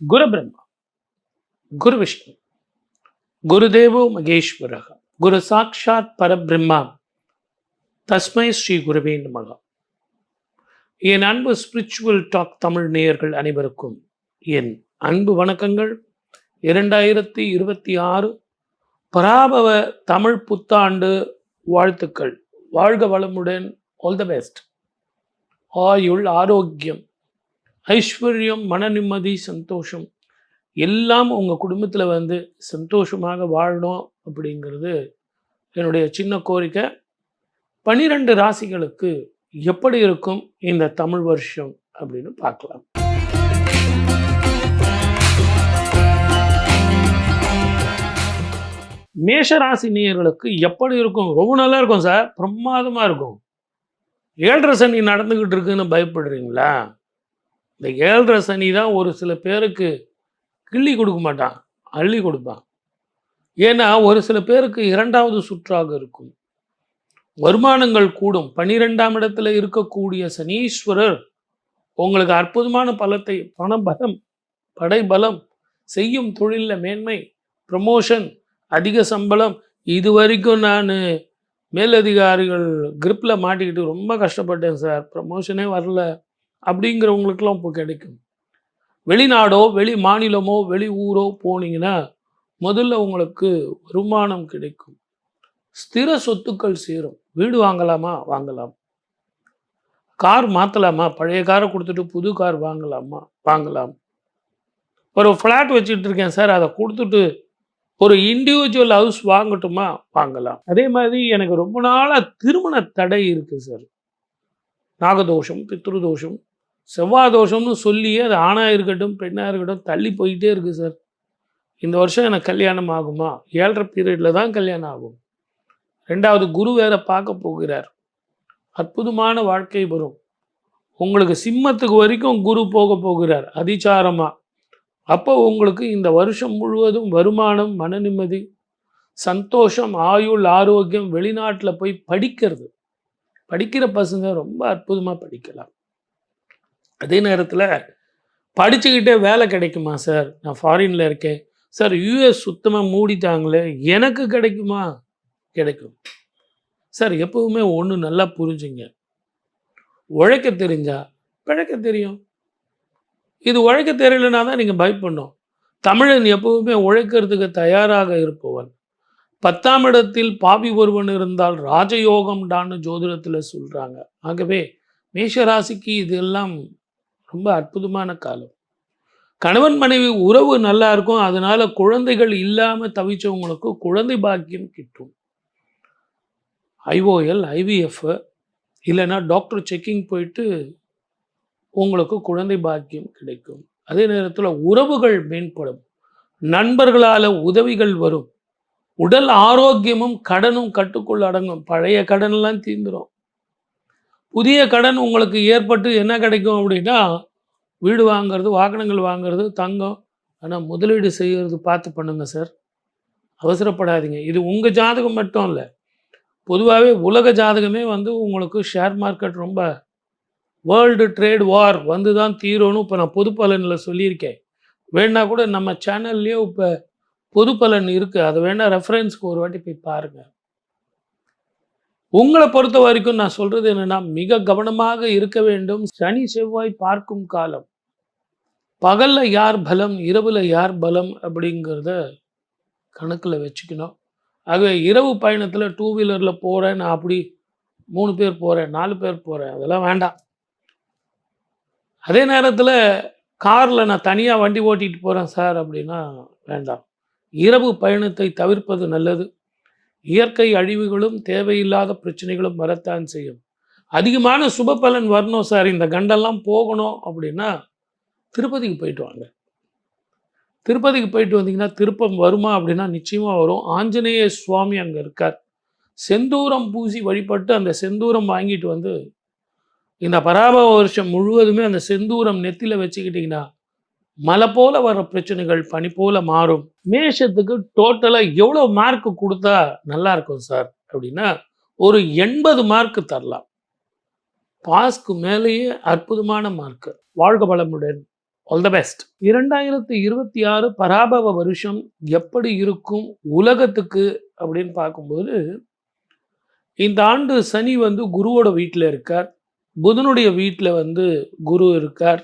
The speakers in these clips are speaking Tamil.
குரு பிரம்மா, குரு விஷ்ணு, குருதேவோ மகேஸ்வரः, குரு சாக்ஷாத் பரபிரம்மா, தஸ்மை ஸ்ரீ குருவே நமக. என் அன்பு ஸ்பிரிச்சுவல் டாக் தமிழ் நேயர்கள் அனைவருக்கும் என் அன்பு வணக்கங்கள். 2026 பராபவ தமிழ் புத்தாண்டு வாழ்த்துக்கள். வாழ்க வளமுடன். All the best. ஆயுள், ஆரோக்கியம், ஐஸ்வர்யம், மன நிம்மதி, சந்தோஷம் எல்லாம் உங்கள் குடும்பத்தில் சந்தோஷமாக வாழணும் அப்படிங்கிறது என்னுடைய சின்ன கோரிக்கை. 12 ராசிகளுக்கு எப்படி இருக்கும் இந்த தமிழ் வருஷம் அப்படின்னு பார்க்கலாம். மேஷ ராசி நேயர்களுக்கு எப்படி இருக்கும்? ரொம்ப நல்லா இருக்கும் சார், பிரமாதமாக இருக்கும். 7.5 சனி நடந்துக்கிட்டு இருக்குன்னு பயப்படுறீங்களா? இந்த 7.5 சனி தான் ஒரு சில பேருக்கு கிள்ளி கொடுக்க மாட்டான், அள்ளி கொடுப்பான். ஏன்னா ஒரு சில பேருக்கு 2வது சுற்றாக இருக்கும். வருமானங்கள் கூடும். 12ஆம் இடத்துல இருக்கக்கூடிய சனீஸ்வரர் உங்களுக்கு அற்புதமான பலத்தை, பணபலம், படைபலம், செய்யும் தொழிலில் மேன்மை, ப்ரமோஷன், அதிக சம்பளம். இது வரைக்கும் நான் மேலதிகாரிகள் கிரிப்பில் மாட்டிக்கிட்டு ரொம்ப கஷ்டப்பட்டேன் சார், ப்ரமோஷனே வரல அப்படிங்கிறவங்களுக்கெல்லாம் இப்போ கிடைக்கும். வெளிநாடோ, வெளி மாநிலமோ, வெளி ஊரோ போனீங்கன்னா முதல்ல உங்களுக்கு வருமானம் கிடைக்கும். ஸ்திர சொத்துக்கள் சேரும். வீடு வாங்கலாமா? வாங்கலாம். கார் மாற்றலாமா? பழைய காரை கொடுத்துட்டு புது கார் வாங்கலாமா? வாங்கலாம். ஒரு ஃப்ளாட் வச்சுட்டு இருக்கேன் சார், அதை கொடுத்துட்டு ஒரு இண்டிவிஜுவல் ஹவுஸ் வாங்கட்டுமா? வாங்கலாம். அதே மாதிரி எனக்கு ரொம்ப நாளாக திருமண தடை இருக்குது சார். நாகதோஷம், பித்ருதோஷம், செவ்வாய் தோஷம்னு சொல்லியே அது ஆணாக இருக்கட்டும் பெண்ணாக இருக்கட்டும் தள்ளி போயிட்டே இருக்குது சார். இந்த வருஷம் எனக்கு கல்யாணம் ஆகுமா? 7.5 பீரியடில் தான் கல்யாணம் ஆகும். 2வது குரு வேற பார்க்க போகிறார். அற்புதமான வாழ்க்கை வரும். உங்களுக்கு சிம்மத்துக்கு வரைக்கும் குரு போக போகிறார் அதிசாரமாக. அப்போ உங்களுக்கு இந்த வருஷம் முழுவதும் வருமானம், மன நிம்மதி, சந்தோஷம், ஆயுள், ஆரோக்கியம். வெளிநாட்டில் போய் படிக்கிற பசங்க ரொம்ப அற்புதமாக படிக்கலாம். அதே நேரத்தில் படிச்சுக்கிட்டே வேலை கிடைக்குமா சார்? நான் ஃபாரினில் இருக்கேன் சார், யூஎஸ் சுத்தமாக மூடிட்டாங்களே, எனக்கு கிடைக்குமா? கிடைக்கும் சார். எப்பவுமே ஒன்று நல்லா புரிஞ்சுங்க, உழைக்க தெரிஞ்சா பிழைக்க தெரியும். இது உழைக்க தெரியலனா தான் நீங்கள் பயப்படணும். தமிழன் எப்பவுமே உழைக்கிறதுக்கு தயாராக இருப்பவன். 10ஆம் இடத்தில் பாவி ஒருவன் இருந்தால் ராஜயோகம் டான்னு ஜோதிடத்தில் சொல்கிறாங்க. ஆகவே மேஷராசிக்கு இதெல்லாம் ரொம்ப அற்புதமான காலம். கணவன் மனைவி உறவு நல்லா இருக்கும். அதனால குழந்தைகள் இல்லாமல் தவிச்சவங்களுக்கு குழந்தை பாக்கியம் கிட்டும். ஐஓஎல், ஐவிஎஃப் இல்லைன்னா டாக்டர் செக்கிங் போயிட்டு உங்களுக்கு குழந்தை பாக்கியம் கிடைக்கும். அதே நேரத்தில் உறவுகள் மேம்படும். நண்பர்களால் உதவிகள் வரும். உடல் ஆரோக்கியமும் கடனும் கட்டுக்குள் அடங்கும். பழைய கடன்லாம் தீர்ந்துடும். புதிய கடன் உங்களுக்கு ஏற்பட்டு என்ன கிடைக்கும் அப்படின்னா, வீடு வாங்கிறது, வாகனங்கள் வாங்கிறது, தங்கம். ஆனால் முதலீடு செய்கிறது பார்த்து பண்ணுங்க சார், அவசரப்படாதீங்க. இது உங்கள் ஜாதகம் மட்டும் இல்லை, பொதுவாகவே உலக ஜாதகமே உங்களுக்கு ஷேர் மார்க்கெட் ரொம்ப வேர்ல்டு ட்ரேட் வார் தான் தீரணும். இப்போ நான் பொது பலனில் சொல்லியிருக்கேன். வேணா கூட நம்ம சேனல்லையே இப்போ பொது பலன் இருக்குது, அதை வேணால் ரெஃபரன்ஸ்க்கு ஒரு வாட்டி போய் பாருங்கள். உங்களை பொறுத்த வரைக்கும் நான் சொல்கிறது என்னென்னா, மிக கவனமாக இருக்க வேண்டும். சனி செவ்வாய் பார்க்கும் காலம். பகலில் யார் பலம், இரவில் யார் பலம் அப்படிங்கிறத கணக்கில் வச்சுக்கணும். ஆகவே இரவு பயணத்தில் 2 வீலரில் போகிறேன், நான் அப்படி 3 பேர் போகிறேன், 4 பேர் போகிறேன், அதெல்லாம் வேண்டாம். அதே நேரத்தில் காரில் நான் தனியாக வண்டி ஓட்டிகிட்டு போகிறேன் சார் அப்படின்னா வேண்டாம். இரவு பயணத்தை தவிர்ப்பது நல்லது. இயற்கை அழிவுகளும் தேவையில்லாத பிரச்சனைகளும் வரத்தான் செய்யும். அதிகமான சுப பலன் வரணும் சார், இந்த கண்டெல்லாம் போகணும் அப்படின்னா திருப்பதிக்கு போயிட்டு வாங்க. திருப்பதிக்கு போயிட்டு வந்தீங்கன்னா திருப்பம் வருமா அப்படின்னா நிச்சயமாக வரும். ஆஞ்சநேய சுவாமி அங்கே இருக்கார். செந்தூரம் பூசி வழிபட்டு அந்த செந்தூரம் வாங்கிட்டு இந்த பராபவ வருஷம் முழுவதுமே அந்த செந்தூரம் நெத்தியில் வச்சுக்கிட்டிங்கன்னா மலை போல வர பிரச்சனைகள் பனி போல மாறும். மேஷத்துக்கு டோட்டலாக எவ்வளோ மார்க் கொடுத்தா நல்லா இருக்கும் சார் அப்படின்னா ஒரு 80 மார்க் தரலாம். பாஸ்க்கு மேலேயே அற்புதமான மார்க்கு. வாழ்க வளமுடன். All the best. 2026 பராபவ வருஷம் எப்படி இருக்கும் உலகத்துக்கு அப்படின்னு பார்க்கும்போது, இந்த ஆண்டு சனி வந்து குருவோட வீட்டில் இருக்கார். புதனுடைய வீட்டில் வந்து குரு இருக்கார்.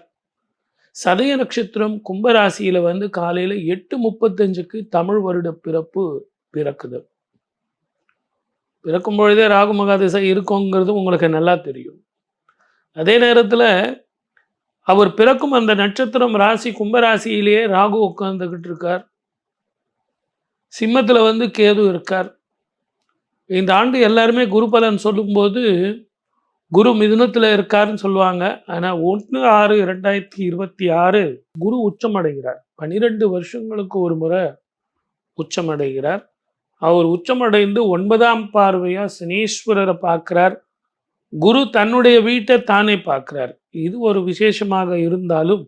சதய நட்சத்திரம் கும்பராசியில் வந்து காலையில் 8:35க்கு தமிழ் வருட பிறப்பு பிறக்குது. பிறக்கும் பொழுதே ராகு மகாதிசை இருக்குங்கிறது உங்களுக்கு நல்லா தெரியும். அதே நேரத்தில் அவர் பிறக்கும் அந்த நட்சத்திரம் ராசி கும்பராசியிலேயே ராகு உட்கார்ந்துகிட்டு இருக்கார். சிம்மத்தில் வந்து கேது இருக்கார். இந்த ஆண்டு எல்லாருமே குரு பலன் சொல்லும்போது குரு மிதுனத்தில் இருக்காருன்னு சொல்லுவாங்க. ஆனால் 1/6/2026 குரு உச்சமடைகிறார். 12 வருஷங்களுக்கு ஒரு முறை உச்சமடைகிறார். அவர் உச்சமடைந்து 9ஆம் பார்வையாக சனீஸ்வரரை பார்க்கிறார். குரு தன்னுடைய வீட்டை தானே பார்க்கிறார். இது ஒரு விசேஷமாக இருந்தாலும்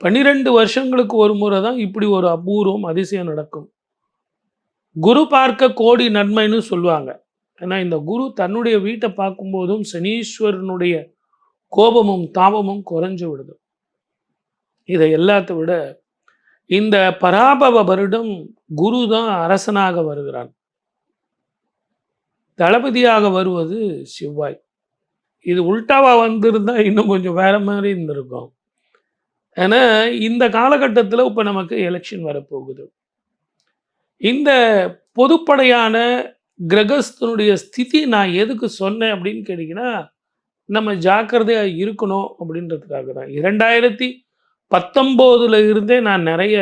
12 வருஷங்களுக்கு ஒரு முறை தான் இப்படி ஒரு அபூர்வம் அதிசயம் நடக்கும். குரு பார்க்க கோடி நன்மைன்னு சொல்லுவாங்க. ஏன்னா இந்த குரு தன்னுடைய வீட்டை பார்க்கும்போதும் சனீஸ்வரனுடைய கோபமும் தாபமும் குறைஞ்சு விடுது. இதை எல்லாத்த விட இந்த பராபவ வருடம் குரு தான் அரசனாக வருகிறான். தளபதியாக வருவது செவ்வாய். இது உல்டாவா வந்திருந்தா இன்னும் கொஞ்சம் வேற மாதிரி இருந்திருக்கும். ஏன்னா இந்த காலகட்டத்தில் இப்போ நமக்கு எலெக்ஷன் வரப்போகுது. இந்த பொதுப்படையான கிரகஸ்தனுடைய ஸ்திதி நான் எதுக்கு சொன்னேன் அப்படின்னு கேட்டிங்கன்னா, நம்ம ஜாக்கிரதையாக இருக்கணும் அப்படின்றதுக்காக தான். 2019 இருந்தே நான் நிறைய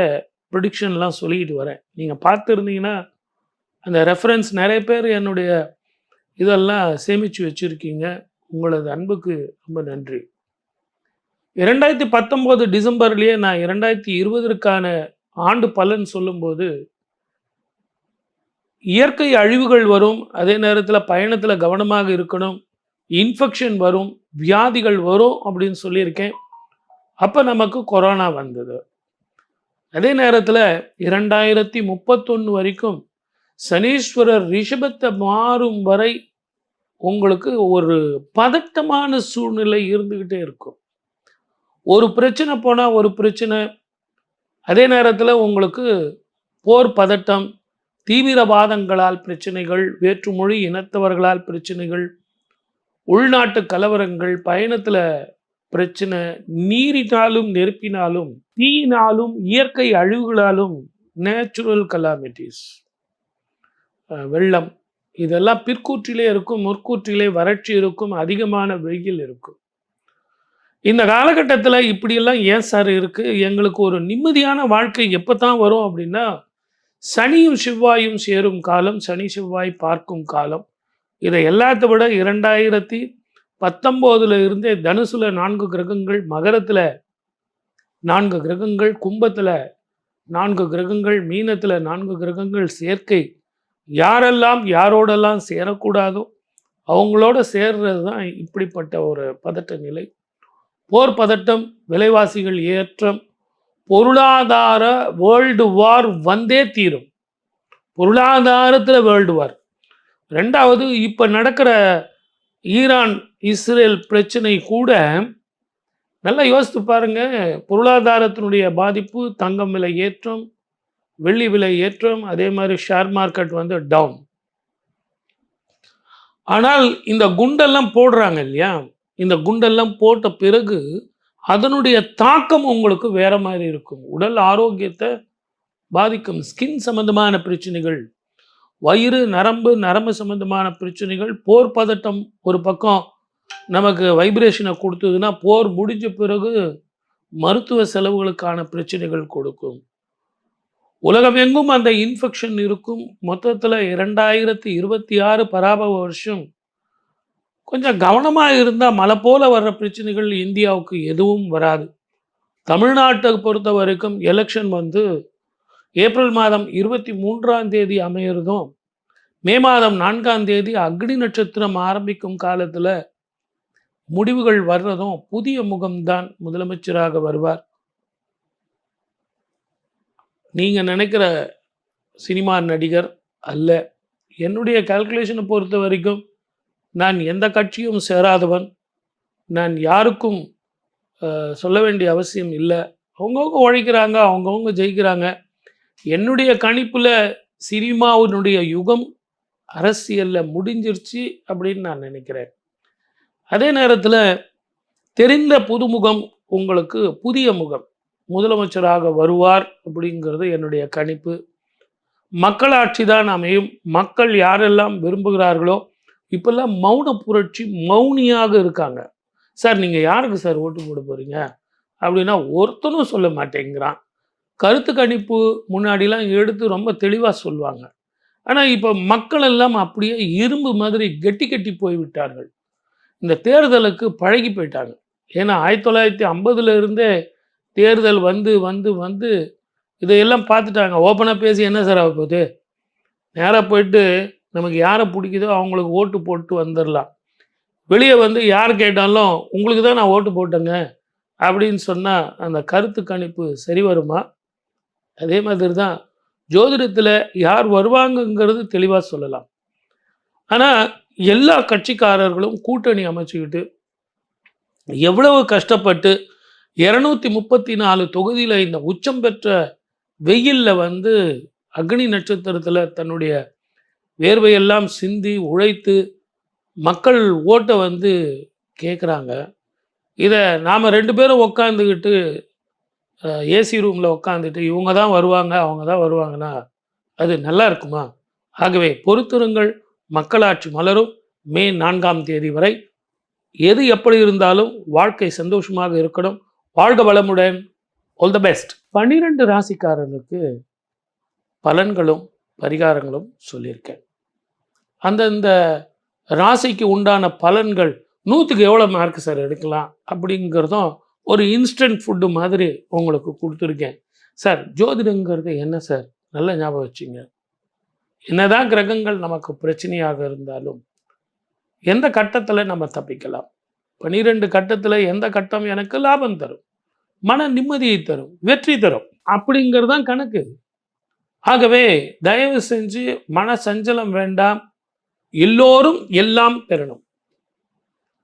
ப்ரிடிக்ஷன்லாம் சொல்லிட்டு வரேன். நீங்கள் பார்த்துருந்தீங்கன்னா அந்த ரெஃபரன்ஸ் நிறைய பேர் என்னுடைய இதெல்லாம் சேமித்து வச்சுருக்கீங்க. உங்களது அன்புக்கு ரொம்ப நன்றி. 2019 டிசம்பர்லேயே நான் 2020க்கான ஆண்டு பலன் சொல்லும்போது இயற்கை அழிவுகள் வரும், அதே நேரத்தில் பயணத்தில் கவனமாக இருக்கணும், இன்ஃபெக்ஷன் வரும், வியாதிகள் வரும் அப்படின்னு சொல்லியிருக்கேன். அப்போ நமக்கு கொரோனா வந்தது. அதே நேரத்தில் 2031 வரைக்கும் சனீஸ்வரர் ரிஷபத்தை மாறும் வரை உங்களுக்கு ஒரு பதட்டமான சூழ்நிலை இருந்துக்கிட்டே இருக்கும். ஒரு பிரச்சனை போனால் ஒரு பிரச்சனை, அதே நேரத்தில் உங்களுக்கு போர் பதட்டம், தீவிரவாதங்களால் பிரச்சனைகள், வேற்றுமொழி இனத்தவர்களால் பிரச்சனைகள், உள்நாட்டு கலவரங்கள், பயணத்தில் பிரச்சனை, நீரினாலும் நெருப்பினாலும் தீயினாலும் இயற்கை அழிவுகளாலும் நேச்சுரல் கலாமிட்டிஸ், வெள்ளம், இதெல்லாம் பிற்கூற்றிலே இருக்கும், முற்கூற்றிலே வறட்சி இருக்கும், அதிகமான வெயில் இருக்கும். இந்த காலகட்டத்தில் இப்படியெல்லாம் ஏன் சார் இருக்குது? எங்களுக்கு ஒரு நிம்மதியான வாழ்க்கை எப்போ தான் வரும் அப்படின்னா, சனியும் செவ்வாயும் சேரும் காலம், சனி செவ்வாய் பார்க்கும் காலம். இதை எல்லாத்த விட 2019 இருந்தே தனுசுல 4 கிரகங்கள், மகரத்தில் 4 கிரகங்கள், கும்பத்தில் 4 கிரகங்கள், மீனத்தில் 4 கிரகங்கள் சேர்க்கை. யாரெல்லாம் யாரோடெல்லாம் சேரக்கூடாதோ அவங்களோட சேர்றது தான் இப்படிப்பட்ட ஒரு பதட்ட நிலை. போர் பதட்டம், விலைவாசிகள் ஏற்றம், பொருளாதார வேர்ல்டு வார் வந்தே தீரும். பொருளாதாரத்தில் வேர்ல்டு வார். ரெண்டாவது, இப்போ நடக்கிற ஈரான் இஸ்ரேல் பிரச்சனை கூட நல்லா யோசித்து பாருங்க. பொருளாதாரத்தினுடைய பாதிப்பு, தங்கம் விலை ஏற்றம், வெள்ளி விலை ஏற்றம், அதே மாதிரி ஷேர் மார்க்கெட் வந்து டவுன். ஆனால் இந்த குண்டெல்லாம் போடுறாங்க இல்லையா, இந்த குண்டெல்லாம் போட்ட பிறகு அதனுடைய தாக்கம் உங்களுக்கு வேற மாதிரி இருக்கும். உடல் ஆரோக்கியத்தை பாதிக்கும். ஸ்கின் சம்பந்தமான பிரச்சனைகள், வயிறு, நரம்பு சம்பந்தமான பிரச்சனைகள், போர் பதட்டம் ஒரு பக்கம் நமக்கு வைப்ரேஷனை கொடுத்ததுன்னா, போர் முடிஞ்ச பிறகு மருத்துவ செலவுகளுக்கான பிரச்சனைகள் கொடுக்கும். உலகமெங்கும் அந்த இன்ஃபெக்ஷன் இருக்கும். மொத்தத்தில் 2026 பராபவ வருஷம் கொஞ்சம் கவனமாக இருந்தால் மழை போல வர்ற பிரச்சனைகள் இந்தியாவுக்கு எதுவும் வராது. தமிழ்நாட்டை பொறுத்த வரைக்கும் எலெக்ஷன் வந்து ஏப்ரல் மாதம் 23ஆம் தேதி அமையிறதும், மே மாதம் 4ஆம் தேதி அக்னி நட்சத்திரம் ஆரம்பிக்கும் காலத்தில் முடிவுகள் வர்றதும் புதிய முகம்தான் முதலமைச்சராக வருவார். நீங்கள் நினைக்கிற சினிமா நடிகர் அல்ல. என்னுடைய கால்குலேஷனை பொறுத்த வரைக்கும் நான் எந்த கட்சியும் சேராதவன். நான் யாருக்கும் சொல்ல வேண்டிய அவசியம் இல்லை. அவங்கவுங்க உழைக்கிறாங்க, அவங்கவுங்க ஜெயிக்கிறாங்க. என்னுடைய கணிப்புல சினிமாவினுடைய யுகம் அரசியல்ல முடிஞ்சிருச்சு அப்படின்னு நான் நினைக்கிறேன். அதே நேரத்தில தெரிந்த புதுமுகம் உங்களுக்கு புதிய முகம் முதலமைச்சராக வருவார் அப்படிங்கிறது என்னுடைய கணிப்பு. மக்களாட்சி தான் அமையும். மக்கள் யாரெல்லாம் விரும்புகிறார்களோ இப்பெல்லாம் மௌன புரட்சி மௌனியாக இருக்காங்க. சார் நீங்கள் யாருக்கு சார் ஓட்டு போட போறீங்க அப்படின்னா ஒருத்தனும் சொல்ல மாட்டேங்கிறான். கருத்து கணிப்பு முன்னாடிலாம் எடுத்து ரொம்ப தெளிவாக சொல்லுவாங்க. ஆனால் இப்போ மக்கள் எல்லாம் அப்படியே இரும்பு மாதிரி கெட்டி கெட்டி போய்விட்டார்கள். இந்த தேர்தலுக்கு பழகி போயிட்டாங்க. ஏன்னா 1950 இருந்தே தேர்தல் வந்து வந்து வந்து இதையெல்லாம் பார்த்துட்டாங்க. ஓப்பனாக பேசி என்ன சார் ஆக போகுது? நேராக போயிட்டு நமக்கு யாரை பிடிக்குதோ அவங்களுக்கு ஓட்டு போட்டு வந்துடலாம். வெளியே வந்து யார் கேட்டாலும் உங்களுக்கு தான் நான் ஓட்டு போட்டேங்க அப்படின்னு சொன்னால் அந்த கருத்து கணிப்பு சரி வருமா? அதே மாதிரி தான் ஜோதிடத்தில் யார் வருவாங்கங்கிறது தெளிவாக சொல்லலாம். ஆனால் எல்லா கட்சிக்காரர்களும் கூட்டணி அமைச்சுக்கிட்டு எவ்வளவு கஷ்டப்பட்டு 234 தொகுதியில் இந்த உச்சம் பெற்ற வெயிலில் வந்து அக்னி நட்சத்திரத்தில் தன்னுடைய வேர்வையெல்லாம் சிந்தி உழைத்து மக்கள் ஓட்டை வந்து கேட்குறாங்க. இதை நாம் 2 பேரும் உக்காந்துக்கிட்டு ஏசி ரூமில் உக்காந்துட்டு இவங்க தான் வருவாங்க அவங்க தான் வருவாங்கன்னா அது நல்லா இருக்குமா? ஆகவே பொறுத்திருங்கள், மக்களாட்சி மலரும். மே 4ஆம் தேதி வரை எது எப்படி இருந்தாலும் வாழ்க்கை சந்தோஷமாக இருக்கணும். வாழ்க வளமுடன். All the best. 12 ராசிக்காரர்களுக்கு பலன்களும் பரிகாரங்களும் சொல்லியிருக்கேன். அந்தந்த ராசிக்கு உண்டான பலன்கள் 100க்கு எவ்வளோ மார்க் சார் எடுக்கலாம் அப்படிங்கிறதும் ஒரு இன்ஸ்டன்ட் ஃபுட்டு மாதிரி உங்களுக்கு கொடுத்துருக்கேன். சார் ஜோதிடங்கிறது என்ன சார்? நல்ல ஞாபகம் வச்சுங்க. என்னதான் கிரகங்கள் நமக்கு பிரச்சனையாக இருந்தாலும் எந்த கட்டத்தில் நம்ம தப்பிக்கலாம்? 12 கட்டத்தில் எந்த கட்டம் எனக்கு லாபம் தரும், மன நிம்மதியை தரும், வெற்றி தரும் அப்படிங்கிறது தான் கணக்கு. ஆகவே தயவு செஞ்சு மன சஞ்சலம் வேண்டாம். எல்லோரும் எல்லாம் பெறணும்.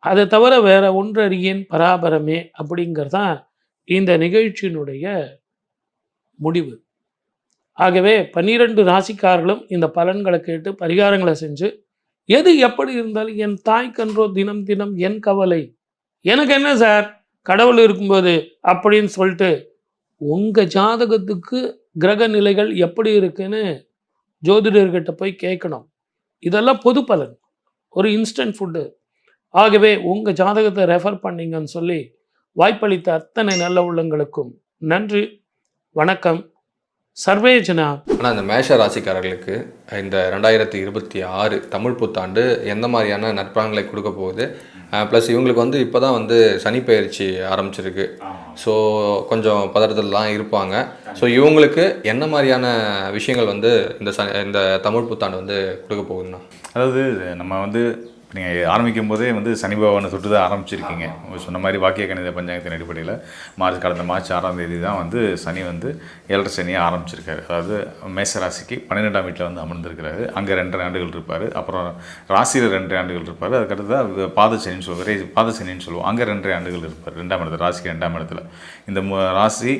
அதை தவிர வேற ஒன்றறியேன் பராபரமே அப்படிங்கிறது தான் இந்த நிகழ்ச்சியினுடைய முடிவு. ஆகவே 12 ராசிக்காரர்களும் இந்த பலன்களை கேட்டு பரிகாரங்களை செஞ்சு எது எப்படி இருந்தாலும் என் தாய்க்கன்றோ தினம் தினம் என் கவலை, எனக்கு என்ன சார் கடவுள் இருக்கும்போது அப்படின்னு சொல்லிட்டு உங்கள் ஜாதகத்துக்கு கிரக நிலைகள் எப்படி இருக்குன்னு ஜோதிடர்கிட்ட போய் கேட்கணும். இதெல்லாம் பொது பலன், ஒரு இன்ஸ்டன்ட் ஃபுட்டு. ஆகவே உங்கள் ஜாதகத்தை ரெஃபர் பண்ணிங்கன்னு சொல்லி வாய்ப்பளித்த அத்தனை நல்ல உள்ளங்களுக்கும் நன்றி, வணக்கம். சர்வே ஜனா. ஆனால் இந்த மேஷ ராசிக்காரர்களுக்கு இந்த 2026 தமிழ் புத்தாண்டு எந்த மாதிரியான நற்பலன்களை கொடுக்க போகுது? ப்ளஸ் இவங்களுக்கு வந்து இப்போ தான் வந்து சனி பயிற்சி ஆரம்பிச்சிருக்கு. ஸோ கொஞ்சம் பதட்டத்தில்லாம் இருப்பாங்க. ஸோ இவங்களுக்கு என்ன மாதிரியான விஷயங்கள் வந்து இந்த தமிழ் புத்தாண்டு வந்து கொடுக்க போகுதுன்னா, அதாவது நம்ம வந்து நீங்கள் ஆரம்பிக்கும் போதே வந்து சனி பகவானை தொட்டு தான் ஆரம்பிச்சிருக்கீங்க. சொன்ன மாதிரி வாக்கிய கணித பஞ்சாங்கத்தின் அடிப்படையில் கடந்த மார்ச் 6ஆம் தேதி தான் வந்து சனி வந்து 7.5 சனியை ஆரம்பிச்சிருக்காரு. அதாவது மேசராசிக்கு 12ஆம் வீட்டில் வந்து அமர்ந்திருக்கிறாரு. அங்கே 2.5 ஆண்டுகள் இருப்பார். அப்புறம் ராசியில் 2.5 ஆண்டுகள் இருப்பார். அதுக்கடுத்து பாதசனின்னு சொல்லுவார், பாதசனின்னு சொல்லுவோம். அங்கே 2.5 ஆண்டுகள் இருப்பார். 2ஆம் இடத்துல, ராசிக்கு 2ஆம் இடத்துல. இந்த ராசி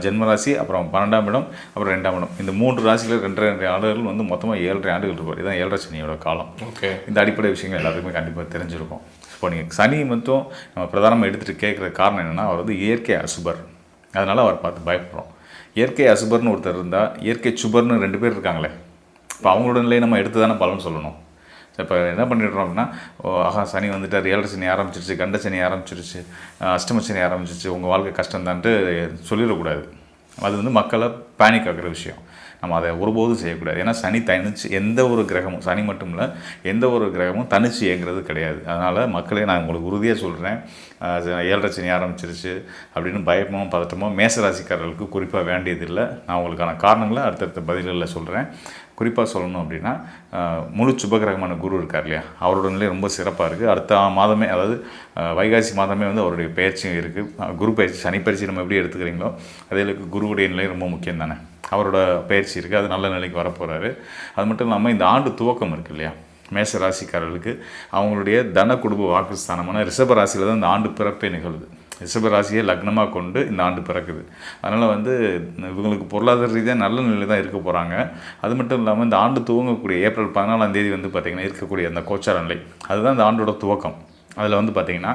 ஜென்மராசி, அப்புறம் 12ஆம் இடம், அப்புறம் 2ஆம் இடம், இந்த 3 ராசியில் 2.5 ஆண்டுகள் வந்து மொத்தமாக 7.5 ஆண்டுகள் இருப்பார். இதுதான் 7.5 சனியோட காலம். ஓகே, இந்த அடிப்படை விஷயங்கள் எல்லாத்துக்குமே கண்டிப்பாக தெரிஞ்சிருக்கும். இப்போ நீங்கள் சனி மட்டும் நம்ம பிரதானமாக எடுத்துகிட்டு கேட்குற காரணம் என்னென்னா, அவர் வந்து இயற்கை அசுபர். அதனால் அவர் பார்த்து பயப்படுறோம். இயற்கை அசுபர்னு ஒருத்தர் இருந்தால் இயற்கை சுபர்னு 2 பேர் இருக்காங்களே. இப்போ அவங்களோட நிலையை நம்ம எடுத்து தானே பலன் சொல்லணும். இப்போ என்ன பண்ணிடுறோம் அப்படின்னா, சனி வந்துட்டார், 7.5 சனி ஆரம்பிச்சிருச்சு, கண்ட சனி ஆரம்பிச்சிருச்சு, அஷ்டம சனி ஆரம்பிச்சிருச்சு, உங்கள் வாழ்க்கை கஷ்டம்தான்ட்டு சொல்லிடக்கூடாது. அது வந்து மக்களை பேனிக் ஆகிற விஷயம். நம்ம அதை ஒருபோதும் செய்யக்கூடாது. ஏன்னா சனி தனிச்சு எந்த ஒரு கிரகமும், சனி மட்டும் இல்லை, எந்த ஒரு கிரகமும் தனிச்சு இயங்குறது கிடையாது. அதனால் மக்களே, நான் உங்களுக்கு உறுதியாக சொல்கிறேன், 7.5 சனி ஆரம்பிச்சிருச்சு அப்படின்னு பயமோ பதட்டமோ மேசராசிக்காரர்களுக்கு குறிப்பாக வேண்டியதில்லை. நான் உங்களுக்கான காரணங்களை அடுத்தடுத்த பதில்களில் சொல்கிறேன். குறிப்பாக சொல்லணும் அப்படின்னா, முழு சுபகிரகமான குரு இருக்கார் இல்லையா, அவரோட நிலை ரொம்ப சிறப்பாக இருக்குது. அடுத்த மாதமே, அதாவது வைகாசி மாதமே வந்து அவருடைய பயிற்சியும் இருக்குது. குரு பயிற்சி, சனி பயிற்சி நம்ம எப்படி எடுத்துக்கிறீங்களோ அதே குருவுடைய நிலை ரொம்ப முக்கியம் தானே. அவரோட பயிற்சி இருக்குது, அது நல்ல நிலைக்கு வரப்போகிறாரு. அது மட்டும் இல்லாமல் இந்த ஆண்டு துவக்கம் இருக்குது இல்லையா, மேஷ ராசிக்காரர்களுக்கு அவங்களுடைய தன குடும்ப வாக்குஸ்தானமான ரிஷப ராசியில் தான் இந்த ஆண்டு பிறப்பே நிகழ்வுது. ரிஷப ராசியை லக்னமாக கொண்டு இந்த ஆண்டு பிறக்குது. அதனால் வந்து இவங்களுக்கு பொருளாதார ரீதியாக நல்ல நிலை தான் இருக்க போகிறாங்க. அது மட்டும் இல்லாமல் இந்த ஆண்டு துவங்கக்கூடிய ஏப்ரல் 14ஆம் தேதி வந்து பார்த்திங்கன்னா இருக்கக்கூடிய அந்த கோச்சார நிலை அதுதான் இந்த ஆண்டோட துவக்கம். அதில் வந்து பார்த்திங்கன்னா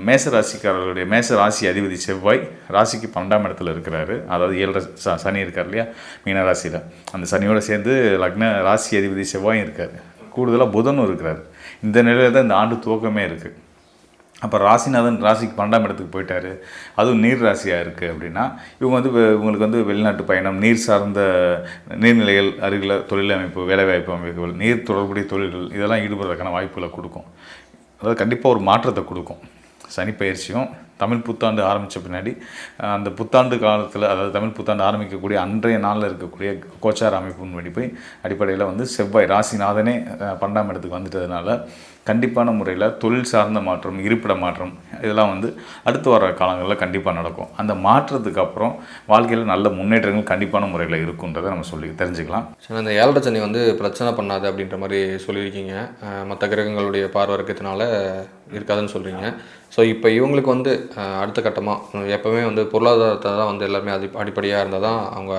மேச ராசிக்காரர்களுடைய மேச ராசி அதிபதி செவ்வாய் ராசிக்கு 12ஆம் இடத்துல இருக்கிறாரு. அதாவது 7 சனி இருக்கார் இல்லையா மீன ராசியில், அந்த சனியோடு சேர்ந்து லக்ன ராசி அதிபதி செவ்வாயும் இருக்கார். கூடுதலாக புதனும் இருக்கிறார். இந்த நிலையில் தான் இந்த ஆண்டு துவக்கமே இருக்குது. அப்போ ராசிநாதன் ராசிக்கு 12ஆம் இடத்துக்கு போயிட்டார், அதுவும் நீர் ராசியாக இருக்குது அப்படின்னா இவங்க வந்து இவங்களுக்கு வந்து வெளிநாட்டு பயணம், நீர் சார்ந்த நீர்நிலைகள் அருகில் தொழிலமைப்பு, வேலைவாய்ப்பு அமைப்புகள், நீர் தொடர்புடைய தொழில்கள் இதெல்லாம் ஈடுபடுறதுக்கான வாய்ப்புகளை கொடுக்கும். அதாவது கண்டிப்பாக ஒரு மாற்றத்தை கொடுக்கும். சனி பயிற்சியும் தமிழ் புத்தாண்டு ஆரம்பித்த பின்னாடி அந்த புத்தாண்டு காலத்தில், அதாவது தமிழ் புத்தாண்டு ஆரம்பிக்கக்கூடிய அன்றைய நாளில் இருக்கக்கூடிய கோச்சார அமைப்பின் போய் அடிப்படையில் வந்து செவ்வாய் ராசிநாதனே 12ஆம் இடத்துக்கு வந்துட்டதுனால கண்டிப்பான முறையில் தொழில் சார்ந்த மாற்றம், இருப்பிட மாற்றம் இதெல்லாம் வந்து அடுத்து வர காலங்களில் கண்டிப்பாக நடக்கும். அந்த மாற்றத்துக்கு அப்புறம் வாழ்க்கையில் நல்ல முன்னேற்றங்கள் கண்டிப்பான முறையில் இருக்குன்றதை நம்ம தெரிஞ்சுக்கலாம். சரி, அந்த 7.5 சனி வந்து பிரச்சனை பண்ணாது அப்படின்ற மாதிரி சொல்லியிருக்கீங்க. மற்ற கிரகங்களுடைய பார்வை இருக்கிறதுனால இருக்காதுன்னு சொல்கிறீங்க. ஸோ இப்போ இவங்களுக்கு வந்து அடுத்த கட்டமாக எப்போவுமே வந்து பொருளாதாரத்தை தான் வந்து எல்லாருமே அடிப்படையாக இருந்தால் தான் அவங்க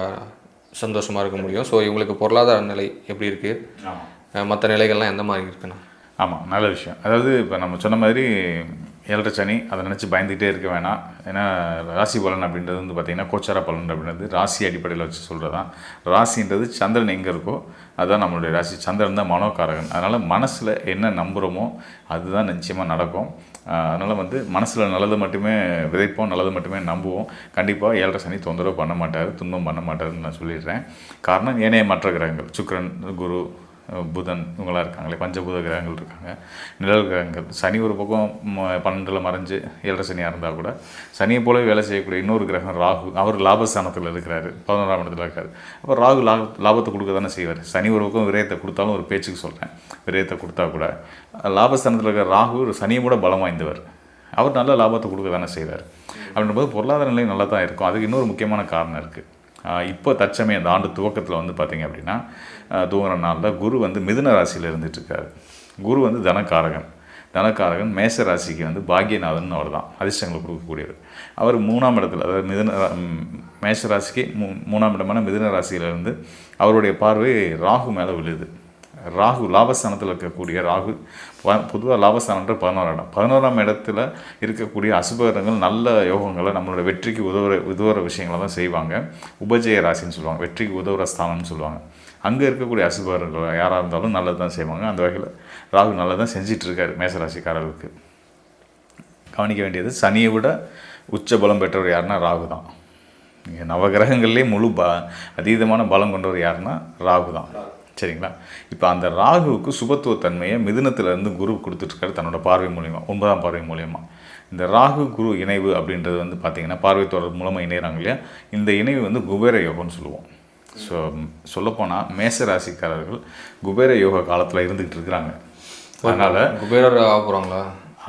சந்தோஷமாக இருக்க முடியும். ஸோ இவங்களுக்கு பொருளாதார நிலை எப்படி இருக்குது, மற்ற நிலைகள்லாம் எந்த மாதிரி இருக்குண்ணா? ஆமாம், நல்ல விஷயம். அதாவது இப்போ நம்ம சொன்ன மாதிரி 7.5 சனி அதை நினச்சி பயந்துகிட்டே இருக்க வேணாம். ஏன்னா ராசி பலன் அப்படின்றது வந்து பார்த்திங்கன்னா கோச்சார பலன் அப்படின்றது ராசி அடிப்படையில் வச்சு சொல்கிறது தான். ராசின்றது சந்திரன் எங்கே இருக்கோ அதுதான் நம்மளுடைய ராசி. சந்திரன் தான் மனோகாரகன். அதனால் மனசில் என்ன நம்புகிறோமோ அதுதான் நிச்சயமாக நடக்கும். அதனால் வந்து மனசில் நல்லது மட்டுமே விதைப்போம், நல்லது மட்டுமே நம்புவோம். கண்டிப்பாக 7.5 சனி தொந்தரவு பண்ண மாட்டார், துன்பம் பண்ண மாட்டாருன்னு நான் சொல்லிடுறேன். காரணம் ஏனைய மற்ற கிரகங்கள் சுக்கிரன், குரு, புதன் இவங்களாம் இருக்காங்களே, பஞ்சபூத கிரகங்கள் இருக்காங்க, நிழல் கிரகங்கள். சனி ஒரு பக்கம் 12ல் மறைஞ்சு 7.5 சனியாக இருந்தால் கூட சனியை போல வேலை செய்யக்கூடிய இன்னொரு கிரகம் ராகு, அவர் லாபஸ்தானத்தில் இருக்கிறாரு, 11ஆம் இடத்துல இருக்கார். அப்போ ராகு லாபத்தை கொடுக்க தானே செய்வார். சனி ஒரு பக்கம் விரயத்தை கொடுத்தாலும், ஒரு பேச்சுக்கு சொல்கிறேன், விரயத்தை கொடுத்தா கூட லாபஸ்தானத்தில் இருக்கிற ராகு சனியை கூட பலம் வாய்ந்தவர், அவர் நல்ல லாபத்தை கொடுக்க தானே செய்வார். அப்படின்றபோது பொருளாதார நிலை நல்லா தான் இருக்கும். அதுக்கு இன்னொரு முக்கியமான காரணம் இருக்குது. இப்போ தற்சமயம் அந்த ஆண்டு துவக்கத்தில் வந்து பார்த்திங்க அப்படின்னா தூங்குற நாளில் குரு வந்து மிதுன ராசியில் இருந்துகிட்ருக்காரு. குரு வந்து தனக்காரகன் மேச ராசிக்கு வந்து பாக்யநாதன் அவர் தான் அதிர்ஷ்டங்களை கொடுக்கக்கூடியவர். அவர் 3ஆம் இடத்துல, அதாவது மேச ராசிக்கு 3ஆம் இடமான மிதுன ராசியிலிருந்து அவருடைய பார்வை ராகு மேலே விழுது. ராகு லாபஸ்தானத்தில் இருக்கக்கூடிய ராகு, பொதுவாக லாபஸ்தானன்ற 11ஆம் இடம், 11ஆம் இடத்துல இருக்கக்கூடிய அசுபகரங்கள் நல்ல யோகங்களை நம்மளோட வெற்றிக்கு உதவுற விஷயங்களை தான் செய்வாங்க. உபஜய ராசின்னு சொல்லுவாங்க, வெற்றிக்கு உதவுற ஸ்தானம்னு சொல்லுவாங்க. அங்கே இருக்கக்கூடிய அசுபகர்கள் யாராக இருந்தாலும் நல்லது தான் செய்வாங்க. அந்த வகையில் ராகு நல்லது தான் செஞ்சிட்ருக்காரு மேசராசிக்காரர்களுக்கு. கவனிக்க வேண்டியது, சனியை விட உச்ச பலம் பெற்றவர் யாருன்னா ராகு தான். இங்கே நவகிரகங்கள்லேயே அதீதமான பலம் கொண்டவர் யாருன்னா ராகு தான். சரிங்களா? இப்போ அந்த ராகுவுக்கு சுபத்துவத்தன்மையை மிதுனத்திலேருந்து குரு கொடுத்துட்ருக்காரு தன்னோட பார்வை மூலிமா, 9ஆம் பார்வை மூலிமா. இந்த ராகு குரு இணைவு அப்படின்றது வந்து பார்த்திங்கன்னா பார்வை தொடர்பு மூலமாக இணைகிறாங்க இல்லையா, இந்த இணைவு வந்து குபேர யோகம்னு சொல்லுவோம். ஸோ சொல்லப்போனால் மேச ராசிக்காரர்கள் குபேர யோக காலத்தில் இருந்துக்கிட்டு இருக்கிறாங்க. அதனால் குபேரர் ஆக போகிறாங்களா?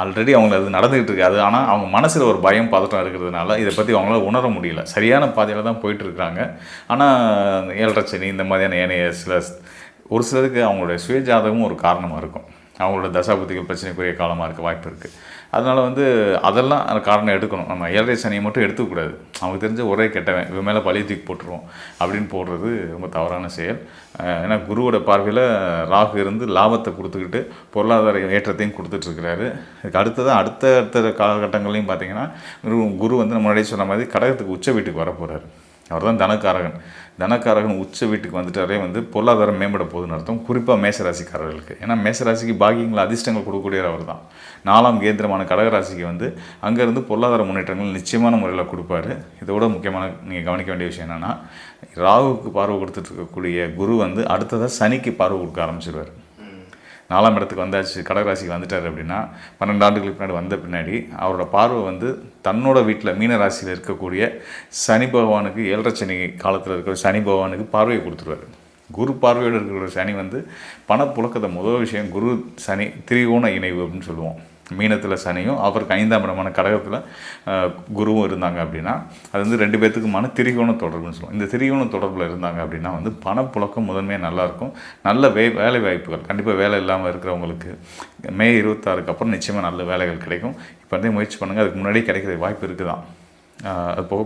ஆல்ரெடி அவங்க அது நடந்துகிட்டு இருக்காது. ஆனால் அவங்க மனசில் ஒரு பயம் பதட்டம் இருக்கிறதுனால இதை பற்றி அவங்களால உணர முடியல. சரியான பாதையில் தான் போயிட்டுருக்காங்க. ஆனால் 7.5 சனி இந்த மாதிரியான ஏனைய ஒரு சிலருக்கு அவங்களுடைய சுயஜாதகமும் ஒரு காரணமாக இருக்கும். அவங்களோட தசாபுத்திகள் பிரச்சனைக்குரிய காலமாக இருக்க வாய்ப்பு இருக்குது. அதனால் வந்து அதெல்லாம் அந்த காரணம் எடுக்கணும். நம்ம 7.5 சனியை மட்டும் எடுத்துக்கூடாது. அவங்களுக்கு தெரிஞ்ச ஒரே கெட்டவன் இவன் மேலே பழிய தூக்கி போட்டுருவோம் அப்படின்னு போடுறது ரொம்ப தவறான செயல். ஏன்னா குருவோட பார்வையில் ராகு இருந்து லாபத்தை கொடுத்துக்கிட்டு பொருளாதார ஏற்றத்தையும் கொடுத்துட்ருக்கிறாரு. இதுக்கு அடுத்த காலகட்டங்கள்லையும் பார்த்திங்கன்னா குரு வந்து நம்ம முன்னாடியே சொன்ன மாதிரி கடகத்துக்கு உச்ச வீட்டுக்கு வர போகிறார். அவர் தான் தனக்காரகன் உச்ச வீட்டுக்கு வந்துட்டாரே வந்து பொருளாதாரம் மேம்பட போகுதுன்னு அர்த்தம். குறிப்பாக மேசராசிக்காரர்களுக்கு. ஏன்னா மேசராசிக்கு பாக்கியங்கள் அதிர்ஷ்டங்கள் கொடுக்கக்கூடியவர் அவர் தான். 4ஆம் கேந்திரமான கடகராசிக்கு வந்து அங்கேருந்து பொருளாதார முன்னேற்றங்கள் நிச்சயமான முறையில் கொடுப்பாரு. இதோட முக்கியமான நீங்கள் கவனிக்க வேண்டிய விஷயம் என்னென்னா, ராகுவுக்கு பார்வை கொடுத்துட்டு இருக்கக்கூடிய குரு வந்து அடுத்ததாக சனிக்கு பார்வை கொடுக்க ஆரம்பிச்சிருவார். 4ஆம் இடத்துக்கு வந்தாச்சு, கடகராசிக்கு வந்துட்டார் அப்படின்னா 12 ஆண்டுகளுக்கு பின்னாடி வந்த பின்னாடி அவரோட பார்வை வந்து தன்னோட வீட்டில் மீன ராசியில் இருக்கக்கூடிய சனி பகவானுக்கு 7.5 சனி காலத்தில் இருக்கிற சனி பகவானுக்கு பார்வையை கொடுத்துருவார். குரு பார்வையோடு இருக்கிற சனி வந்து பணப்புழக்கத்தை முதல் விஷயம் குரு சனி திரிகோண இணைவு அப்படின்னு சொல்லுவோம். மீனத்தில் சனியும் அவருக்கு 5ஆம் இடமான கடகத்தில் குருவும் இருந்தாங்க அப்படின்னா அது வந்து 2 பேர்த்துக்குமான திரிகோண தொடர்புன்னு சொல்லுவோம். இந்த திரிகோண தொடர்பில் இருந்தாங்க அப்படின்னா வந்து பணப்புழக்கம் முதன்மையாக நல்லாயிருக்கும். நல்ல வேலை வாய்ப்புகள் கண்டிப்பாக வேலை இல்லாமல் இருக்கிறவங்களுக்கு மே 26க்கு அப்புறம் நிச்சயமாக நல்ல வேலைகள் கிடைக்கும். இப்போ வந்து முயற்சி பண்ணுங்கள், அதுக்கு முன்னாடியே கிடைக்கிற வாய்ப்பு இருக்குது தான். அது போக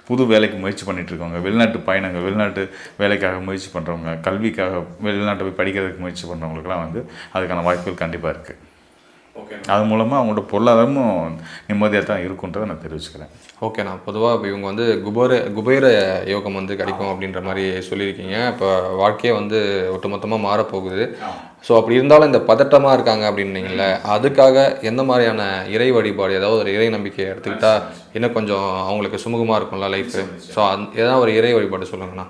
புது வேலைக்கு முயற்சி பண்ணிகிட்ருக்கவங்க, வெளிநாட்டு பயணங்கள், வெளிநாட்டு வேலைக்காக முயற்சி பண்ணுறவங்க, கல்விக்காக வெளிநாட்டு போய் படிக்கிறதுக்கு முயற்சி பண்ணுறவங்களுக்குலாம் வந்து அதுக்கான வாய்ப்புகள் கண்டிப்பாக இருக்குது. ஓகே, அது மூலமாக அவங்களோட பொருளாதாரமும் நிம்மதியாக தான் இருக்குன்றதை நான் தெரிவிச்சுக்கிறேன். ஓகேண்ணா. பொதுவாக இப்போ இவங்க வந்து குபேர யோகம் வந்து கிடைக்கும் அப்படின்ற மாதிரி சொல்லியிருக்கீங்க. இப்போ வாழ்க்கையே வந்து ஒட்டுமொத்தமாக மாறப்போகுது. ஸோ அப்படி இருந்தாலும் இந்த பதட்டமாக இருக்காங்க அப்படின்னீங்கள, அதுக்காக எந்த மாதிரியான இறை வழிபாடு, ஏதாவது ஒரு இறை நம்பிக்கையை எடுத்துக்கிட்டால் இன்னும் கொஞ்சம் அவங்களுக்கு சுமூகமாக இருக்கும்ல லைஃபு? ஸோ ஏதாவது ஒரு இறை வழிபாடு சொல்லுங்கண்ணா.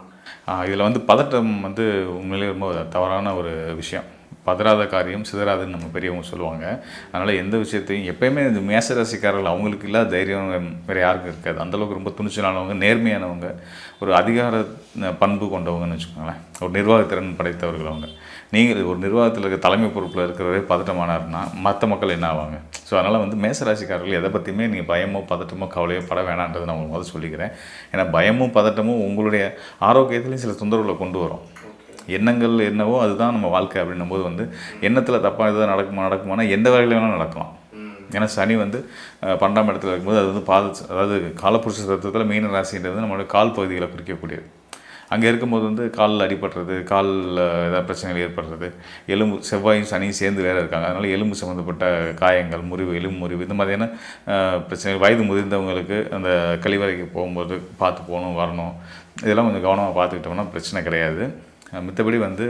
இதில் வந்து பதட்டம் வந்து உண்மையிலே ரொம்ப தவறான ஒரு விஷயம். பதறாத காரியம் சிதறாதுன்னு நம்ம பெரியவங்க சொல்லுவாங்க. அதனால் எந்த விஷயத்தையும் எப்போயுமே இந்த மேசராசிக்காரர்கள் அவங்களுக்கு இல்லாத தைரியம் வேறு யாருக்கும் இருக்காது. அந்தளவுக்கு ரொம்ப துணிச்சலானவங்க, நேர்மையானவங்க, ஒரு அதிகார பண்பு கொண்டவங்கன்னு வச்சுக்கோங்களேன். ஒரு நிர்வாகத்திறன் படைத்தவர்கள் அவங்க. நீங்கள் ஒரு நிர்வாகத்தில் இருக்க தலைமை பொறுப்பில் இருக்கிறவரே பதட்டமானார்னா மற்ற மக்கள் என்ன ஆவாங்க? ஸோ அதனால் வந்து மேசராசிக்காரர்கள் எதை பற்றியுமே நீங்கள் பயமோ பதட்டமோ கவலையோ பட வேணான்றதை நான் உங்களுக்கு முதல்ல சொல்லிக்கிறேன். ஏன்னா பயமும் பதட்டமும் உங்களுடைய ஆரோக்கியத்துலேயும் சில தொந்தரவுகளை கொண்டு வரும். எண்ணங்கள் என்னவோ அதுதான் நம்ம வாழ்க்கை அப்படின்னும் போது வந்து எண்ணத்தில் தப்பாக எதாவது நடக்குமானா எந்த வேலையில் வேணாலும் நடக்கலாம். ஏன்னா சனி வந்து 12ஆம் இடத்துல இருக்கும்போது அது வந்து அதாவது காலப்புருஷ தத்துவத்தில் மீன ராசின்றது நம்மளோட கால் பகுதிகளை குறிக்கக்கூடியது. அங்கே இருக்கும்போது வந்து காலில் அடிபடுறது, காலில் ஏதாவது பிரச்சனைகள் ஏற்படுறது, எலும்பு செவ்வாயும் சனியும் சேர்ந்து வேறு இருக்காங்க. அதனால் எலும்பு சம்மந்தப்பட்ட காயங்கள், முறிவு, எலும்பு முறிவு, இந்த மாதிரியான பிரச்சனைகள் வயது முதிர்ந்தவங்களுக்கு அந்த கழிவறைக்கு போகும்போது பார்த்து போகணும் வரணும், இதெல்லாம் கொஞ்சம் கவனமாக பார்த்துக்கிட்டோம்னா பிரச்சனை கிடையாது. மித்தபடி வந்து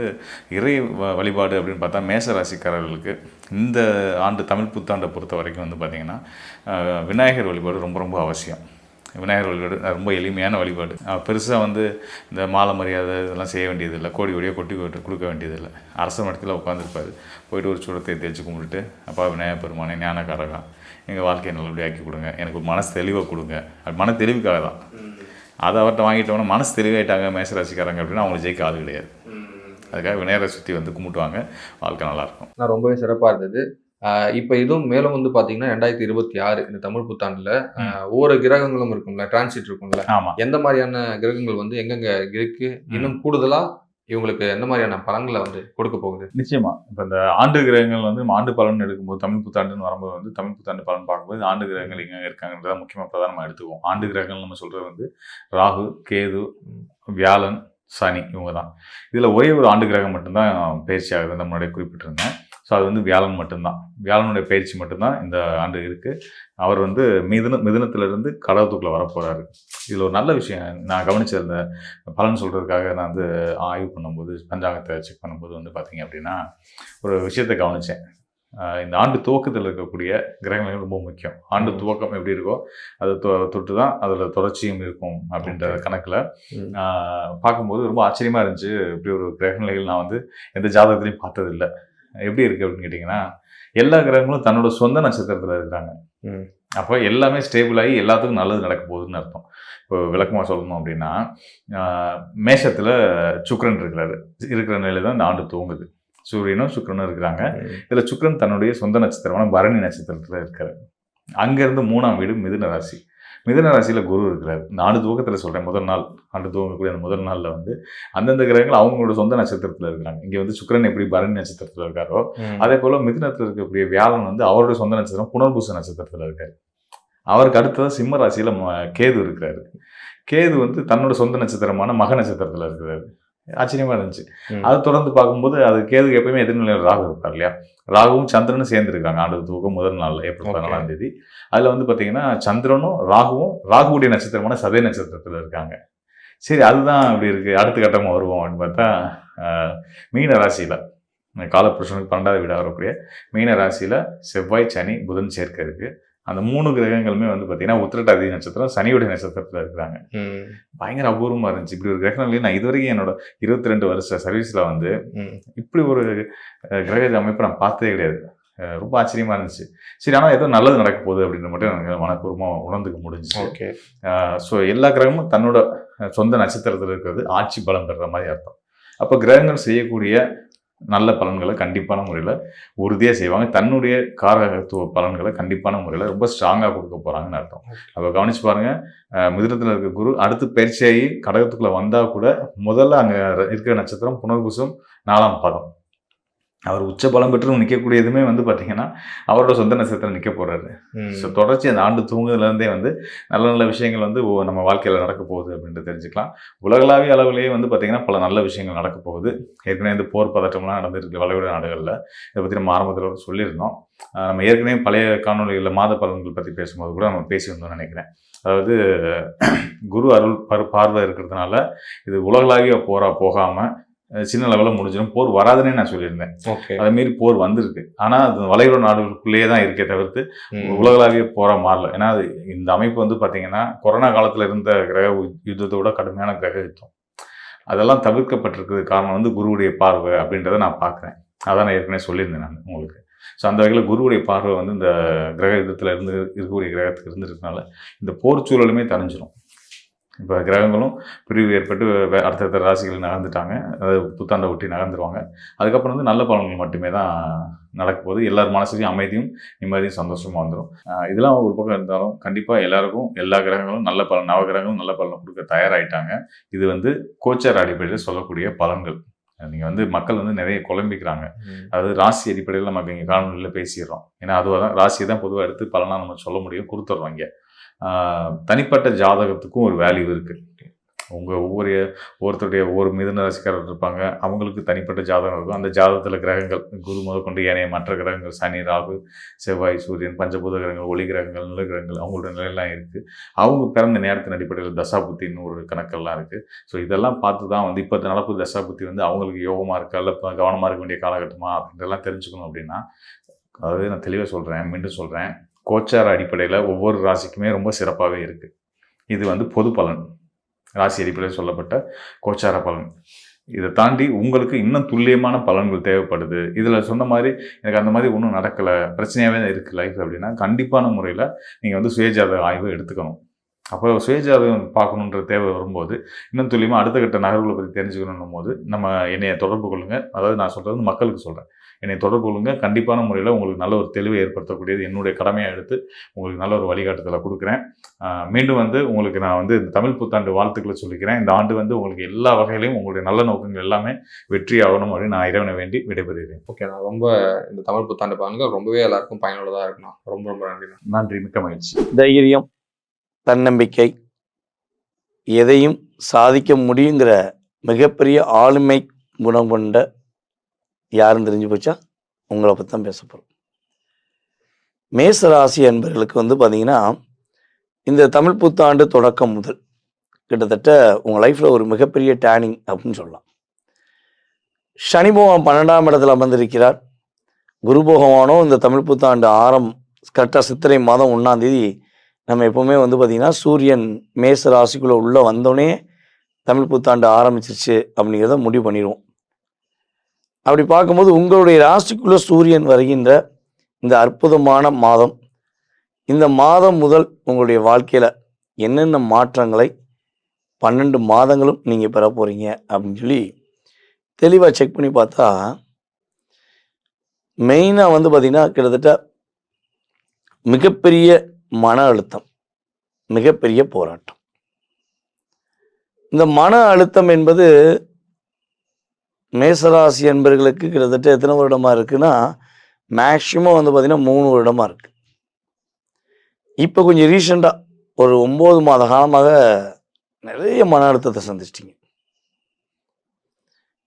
இறை வழிபாடு அப்படின்னு பார்த்தா மேசராசிக்காரர்களுக்கு இந்த ஆண்டு தமிழ் புத்தாண்டை பொறுத்த வரைக்கும் வந்து பார்த்திங்கன்னா விநாயகர் வழிபாடு ரொம்ப ரொம்ப அவசியம். விநாயகர் வழிபாடு ரொம்ப எளிமையான வழிபாடு. பெருசாக வந்து இந்த மாலை மரியாதை இதெல்லாம் செய்ய வேண்டியதில்லை, கோடி கோடியாக கொட்டி கொடுக்க வேண்டியதில்லை. அரச மடத்தில் உட்காந்துருப்பார், போய்ட்டு ஒரு சுடத்தை தேய்ச்சி கும்பிட்டுட்டு, அப்பா விநாயகர் பெருமானே ஞானக்காரகா எங்கள் வாழ்க்கையை நல்லபடியாக ஆக்கி கொடுங்க, எனக்கு ஒரு மனசு தெளிவை கொடுங்க. அது மன தெளிவுக்காக தான். அதை அவர்கிட்ட வாங்கிட்டோம்னா மனசு தெளிவாயிட்டாங்க மேசராசிக்காரங்க அப்படின்னா அவங்களுக்கு ஜெயிக்க ஆள் கிடையாது. அதுக்காக விநாயகரை சுற்றி வந்து கும்பிட்டுவாங்க, வாழ்க்கை நல்லாயிருக்கும். நான் ரொம்பவே சிறப்பாக இருந்தது. இப்போ இதுவும் மேலும் வந்து பார்த்தீங்கன்னா 2026 இந்த தமிழ் புத்தாண்டில் ஒவ்வொரு கிரகங்களும் இருக்கும்ல, டிரான்சிட் இருக்கும்ல, ஆமாம். எந்த மாதிரியான கிரகங்கள் வந்து எங்கெங்கே இருக்கு, இன்னும் கூடுதலாக இவங்களுக்கு எந்த மாதிரியான பலன்களை வந்து கொடுக்க போகுது? நிச்சயமா இப்போ இந்த ஆண்டு கிரகங்கள் வந்து ஆண்டு பலன் எடுக்கும்போது தமிழ் புத்தாண்டுன்னு வரும்போது வந்து தமிழ் புத்தாண்டு பலன் பார்க்கும்போது ஆண்டு கிரகங்கள் எங்கே இருக்காங்கன்றத முக்கியமாக பிரதானமாக எடுத்துக்குவோம். ஆண்டு கிரகங்கள் நம்ம சொல்கிறது வந்து ராகு, கேது, வியாழன், சனி, இவங்க தான். இதில் ஒரே ஒரு ஆண்டு கிரகம் மட்டும்தான் பயிற்சி ஆகுது, நம்ம முன்னாடியே குறிப்பிட்டிருந்தேன். ஸோ அது வந்து வியாழன் மட்டும்தான். வியாழனுடைய பயிற்சி மட்டும்தான் இந்த ஆண்டு இருக்குது. அவர் வந்து மிதுனத்திலிருந்து கடகத்துக்குள்ளே வரப்போகிறாரு. இதில் ஒரு நல்ல விஷயம் நான் கவனிச்சிருந்த பலன் சொல்கிறதுக்காக நான் வந்து ஆய்வு பண்ணும்போது, பஞ்சாங்கத்தை செக் பண்ணும்போது வந்து பார்த்திங்க அப்படின்னா ஒரு விஷயத்தை கவனித்தேன். இந்த ஆண்டு துவக்கத்தில் இருக்கக்கூடிய கிரகங்கள் ரொம்ப முக்கியம். ஆண்டு துவக்கம் எப்படி இருக்கோ அதை தொட்டு தான் அதில் தொடர்ச்சியும் இருக்கும் அப்படின்ற கணக்கில் பார்க்கும்போது ரொம்ப ஆச்சரியமாக இருந்துச்சு. இப்படி ஒரு கிரகநிலைகள் நான் வந்து எந்த ஜாதகத்துலையும் பார்த்ததில்லை. எப்படி இருக்குது அப்படின்னு கேட்டிங்கன்னா எல்லா கிரகங்களும் தன்னோட சொந்த நட்சத்திரத்தில் இருக்கிறாங்க. அப்போ எல்லாமே ஸ்டேபிள் ஆகி எல்லாத்துக்கும் நல்லது நடக்க போகுதுன்னு அர்த்தம். இப்போ விளக்கமாக சொல்லணும் அப்படின்னா மேஷத்தில் சுக்கிரன் இருக்கிற நிலையில் தான் இந்த ஆண்டு துவங்குது. சூரியனும் சுக்கிரனும் இருக்கிறாங்க. இதில் சுக்கிரன் தன்னுடைய சொந்த நட்சத்திரமான பரணி நட்சத்திரத்தில் இருக்காரு. அங்கேருந்து 3ஆம் வீடு மிதுன ராசி. மிதுன ராசியில் குரு இருக்கிறார். இந்த ஆண்டு துவக்கத்தில் சொல்கிறேன், முதல் நாள் ஆண்டு துவங்கக்கூடிய அந்த முதல் நாளில் வந்து அந்தந்த கிரகங்கள் அவங்களோட சொந்த நட்சத்திரத்தில் இருக்கிறாங்க. இங்கே வந்து சுக்கிரன் எப்படி பரணி நட்சத்திரத்தில் இருக்காரோ அதே போல் மிதுனத்தில் இருக்கக்கூடிய வியாழன் வந்து அவரோட சொந்த நட்சத்திரம் புனர்பூச நட்சத்திரத்தில் இருக்காரு. அவருக்கு அடுத்ததான் சிம்ம ராசியில் கேது இருக்கிறாரு. கேது வந்து தன்னோட சொந்த நட்சத்திரமான மக நட்சத்திரத்தில் இருக்கிறாரு. ஆச்சரியமாக இருந்துச்சு. அது தொடர்ந்து பார்க்கும்போது அது கேதுக்கு எப்பயுமே எதிர்நிலையில் ராகு இருப்பார் இல்லையா. ராகுவும் சந்திரனும் சேர்ந்துருக்காங்க ஆண்டு துவக்கம் முதல் நாள் ஏப்ரல் 14ஆம் தேதி. அதில் வந்து பார்த்தீங்கன்னா சந்திரனும் ராகுவும் ராகுவுடைய நட்சத்திரமான சதய நட்சத்திரத்தில் இருக்காங்க. சரி, அதுதான் அப்படி இருக்குது, அடுத்த கட்டமாக வருவோம் அப்படின்னு பார்த்தா மீன ராசியில் காலப்புருஷனுக்கு 12ஆவது வீடாக வரக்கூடிய மீன ராசியில் செவ்வாய், சனி, புதன் சேர்க்கை இருக்குது. அந்த 3 கிரகங்களுமே வந்து பார்த்தீங்கன்னா உத்திரட்டாதி நட்சத்திரம் சனியுடைய நட்சத்திரத்தில் இருக்கிறாங்க. பயங்கர அபூர்வமாக இருந்துச்சு. இப்படி ஒரு கிரகங்கள் நான் இதுவரைக்கும் என்னோட 22 வருஷ சர்வீஸில் வந்து இப்படி ஒரு கிரக அமைப்பை நான் பார்த்ததே கிடையாது. ரொம்ப ஆச்சரியமாக இருந்துச்சு. சரி, ஆனால் ஏதோ நல்லது நடக்க போகுது அப்படின்னு மட்டும் எனக்கு மனப்பூர்வமாக உணர்ந்துக்க முடிஞ்சிச்சு. ஓகே. ஸோ எல்லா கிரகமும் தன்னோட சொந்த நட்சத்திரத்தில் இருக்கிறது ஆட்சி பலம் பெறுற மாதிரி அர்த்தம். அப்போ கிரகங்கள் செய்யக்கூடிய நல்ல பலன்களை கண்டிப்பான முறையில் உறுதியாக செய்வாங்க. தன்னுடைய காரகத்துவ பலன்களை கண்டிப்பான முறையில் ரொம்ப ஸ்ட்ராங்காக கொடுக்க போகிறாங்கன்னு அர்த்தம். அப்போ கவனிச்சு பாருங்கள், மிதுனத்தில் இருக்க குரு அடுத்து பயிற்சியாகி கடகத்துக்குள்ளே வந்தால் கூட முதல்ல அங்கே இருக்கிற நட்சத்திரம் புனர்பூசம் 4ஆம் பாதம். அவர் உச்ச பலம் பெற்று நிற்கக்கூடியதுமே வந்து பார்த்தீங்கன்னா அவரோட சொந்த நட்சத்திரம் நிற்க போகிறாரு. ஸோ தொடர்ச்சி அந்த ஆண்டு தூங்குதுலேருந்தே வந்து நல்ல நல்ல விஷயங்கள் வந்து நம்ம வாழ்க்கையில் நடக்க போகுது அப்படின்ட்டு தெரிஞ்சுக்கலாம். உலகளாவிய அளவிலேயே வந்து பார்த்திங்கன்னா பல நல்ல விஷயங்கள் நடக்க போகுது. ஏற்கனவே இந்த போர் பதட்டம்லாம் நடந்துருக்கு வளைகுடா நாடுகளில். இதை பற்றி நம்ம ஆரம்பத்தில் சொல்லியிருந்தோம். நம்ம ஏற்கனவே பழைய காணொலிகளில் மாத பலன்கள் பற்றி பேசும்போது கூட நம்ம பேசியிருந்தோம்னு நினைக்கிறேன். அதாவது குரு அருள் பார்வை இருக்கிறதுனால இது உலகளாவிய போராக போகாமல் சின்ன லெவலில் முடிஞ்சிடும். போர் வராதுன்னே நான் சொல்லியிருந்தேன். அதை மீறி போர் வந்திருக்கு. ஆனால் அது வளைகுடா நாடுகளுக்குள்ளேயே தான் இருக்கே தவிர்த்து உலகளாவிய போராக மாறல. ஏன்னா அது இந்த அமைப்பு வந்து பார்த்தீங்கன்னா கொரோனா காலத்தில் இருந்த கிரக யுத்தத்தோட கடுமையான கிரக யுத்தம் அதெல்லாம் தவிர்க்கப்பட்டிருக்கிறது காரணம் வந்து குருவுடைய பார்வை அப்படின்றத நான் பார்க்குறேன். அதான் நான் ஏற்கனவே சொல்லியிருந்தேன் நான் உங்களுக்கு. ஸோ அந்த வகையில் குருவுடைய பார்வை வந்து இந்த கிரக யுத்தத்தில் இருக்கக்கூடிய கிரகத்துக்கு இருந்துருக்கனால இந்த போர் சூழலுமே தணிஞ்சிடும். இப்போ கிரகங்களும் பிரிவு ஏற்பட்டு அடுத்தடுத்த ராசிகள் நகர்ந்துட்டாங்க. அதாவது புத்தாண்டை ஒட்டி நகர்ந்துருவாங்க. அதுக்கப்புறம் வந்து நல்ல பலன்கள் மட்டுமே தான் நடக்க போகுது. எல்லார் மனசுலையும் அமைதியும் நிம்மதியும் சந்தோஷமாக வந்துடும். இதெல்லாம் ஒரு பக்கம் இருந்தாலும் கண்டிப்பாக எல்லாருக்கும் எல்லா கிரகங்களும் நல்ல பலன், நவகிரகங்களும் நல்ல பலனை கொடுக்க தயாராகிட்டாங்க. இது வந்து கோச்சார அடிப்படையில் சொல்லக்கூடிய பலன்கள். நீங்கள் வந்து மக்கள் வந்து நிறைய குழம்பிக்கிறாங்க. அதாவது ராசி அடிப்படையில் நம்ம இங்கே காணொலியில் பேசிடுறோம். ஏன்னா அதுவாக தான் ராசியை தான் பொதுவாக எடுத்து பலனாக நம்ம சொல்ல முடியும், கொடுத்துட்றோம். இங்கே தனிப்பட்ட ஜாதகத்துக்கும் ஒரு வேல்யூ இருக்குது. உங்கள் ஒவ்வொருத்தருடைய ஒவ்வொரு மிதுன ராசிக்காரர் இருப்பாங்க. அவங்களுக்கு தனிப்பட்ட ஜாதகம் இருக்கும். அந்த ஜாதகத்தில் கிரகங்கள் குரு முதற்கொண்டு ஏனைய மற்ற கிரகங்கள் சனி, ராகு, செவ்வாய், சூரியன், பஞ்சபூத கிரகங்கள், ஒளி கிரகங்கள், நில கிரகங்கள் அவங்களோட நிலையெல்லாம் இருக்குது. அவங்க பிறந்த நேரத்தின் அடிப்படையில் தசாபுத்தின்னு ஒரு கணக்கெல்லாம் இருக்குது. ஸோ இதெல்லாம் பார்த்து தான் வந்து இப்போ நடப்பு தசாபுத்தி வந்து அவங்களுக்கு யோகமாக இருக்கா இல்லை கவனமாக இருக்க வேண்டிய காலகட்டமா அப்படின்றலாம் தெரிஞ்சுக்கணும். அப்படின்னா அதாவது நான் தெளிவாக சொல்கிறேன், மீண்டும் சொல்கிறேன், கோச்சார அடிப்படையில் ஒவ்வொரு ராசிக்குமே ரொம்ப சிறப்பாகவே இருக்குது. இது வந்து பொது பலன், ராசி அடிப்படையில் சொல்லப்பட்ட கோச்சார பலன். இதை தாண்டி உங்களுக்கு இன்னும் துல்லியமான பலன்கள் தேவைப்படுது. இதில் சொன்ன மாதிரி எனக்கு அந்த மாதிரி ஒன்றும் நடக்கலை, பிரச்சனையாகவே தான் இருக்குது லைஃப் அப்படின்னா கண்டிப்பான முறையில் நீங்கள் வந்து சுயஜாதக ஆய்வு எடுத்துக்கணும். அப்போ சுயஜாதகம் பார்க்கணுன்ற தேவை வரும்போது இன்னும் துல்லியமாக அடுத்த கட்ட நகர்வுகளை பற்றி தெரிஞ்சுக்கணும் போது நம்ம என்னைய தொடர்பு கொள்ளுங்கள். அதாவது நான் சொல்கிறது மக்களுக்கு சொல்கிறேன், என்னை தொடர்பு கொள்ளுங்கள். கண்டிப்பான முறையில் உங்களுக்கு நல்ல ஒரு தெளிவை ஏற்படுத்தக்கூடியது என்னுடைய கடமையாக எடுத்து உங்களுக்கு நல்ல ஒரு வழிகாட்டுதலை கொடுக்குறேன். மீண்டும் வந்து உங்களுக்கு நான் வந்து இந்த தமிழ் புத்தாண்டு வாழ்த்துக்களை சொல்லிக்கிறேன். இந்த ஆண்டு வந்து உங்களுக்கு எல்லா வகையிலையும் உங்களுடைய நல்ல நோக்கங்கள் எல்லாமே வெற்றி ஆகணும் அப்படின்னு நான் இறைவனை வேண்டி விடைபெறுகிறேன். ஓகே, நான் ரொம்ப இந்த தமிழ் புத்தாண்டு பாருங்க ரொம்பவே எல்லாருக்கும் பயனுள்ளதாக இருக்கணும். ரொம்ப ரொம்ப நன்றி. நன்றி, மிக்க மகிழ்ச்சி. தைரியம், தன்னம்பிக்கை, எதையும் சாதிக்க முடியுங்கிற மிகப்பெரிய ஆளுமை குணம் கொண்ட யாருன்னு தெரிஞ்சு போச்சா? உங்களை பற்றி தான் பேச போகிறோம். மேசராசி அன்பர்களுக்கு வந்து பார்த்தீங்கன்னா இந்த தமிழ் புத்தாண்டு தொடக்கம் முதல் கிட்டத்தட்ட உங்கள் லைஃப்பில் ஒரு மிகப்பெரிய டேர்னிங் அப்படின்னு சொல்லலாம். சனி பகவான் 12ஆம் இடத்துல அமர்ந்திருக்கிறார். குரு பகவானும் இந்த தமிழ் புத்தாண்டு கரெக்டாக சித்திரை மாதம் 1ஆம் தேதி நம்ம எப்போவுமே வந்து பார்த்திங்கன்னா சூரியன் மேச ராசிக்குள்ளே உள்ளே வந்தோடனே தமிழ் புத்தாண்டு ஆரம்பிச்சிருச்சு அப்படிங்கிறத முடிவு பண்ணிடுவோம். அப்படி பார்க்கும்போது உங்களுடைய ராசிக்குள்ளே சூரியன் வருகின்ற இந்த அற்புதமான மாதம், இந்த மாதம் முதல் உங்களுடைய வாழ்க்கையில் என்னென்ன மாற்றங்களை 12 மாதங்களும் நீங்கள் பெற போகிறீங்க அப்படின்னு சொல்லி தெளிவாக செக் பண்ணி பார்த்தா மெயினாக வந்து பார்த்திங்கன்னா கிட்டத்தட்ட மிகப்பெரிய மன அழுத்தம், மிகப்பெரிய போராட்டம். இந்த மன அழுத்தம் என்பது மேசராசி என்பர்களுக்கு கிட்டத்தட்ட எத்தனை வருடமாக இருக்குன்னா மேக்சிமம் வந்து பார்த்திங்கன்னா 3 வருடமாக இருக்குது. இப்போ கொஞ்சம் ரீசெண்டாக ஒரு 9 மாத காலமாக நிறைய மன அழுத்தத்தை சந்திச்சிட்டிங்க.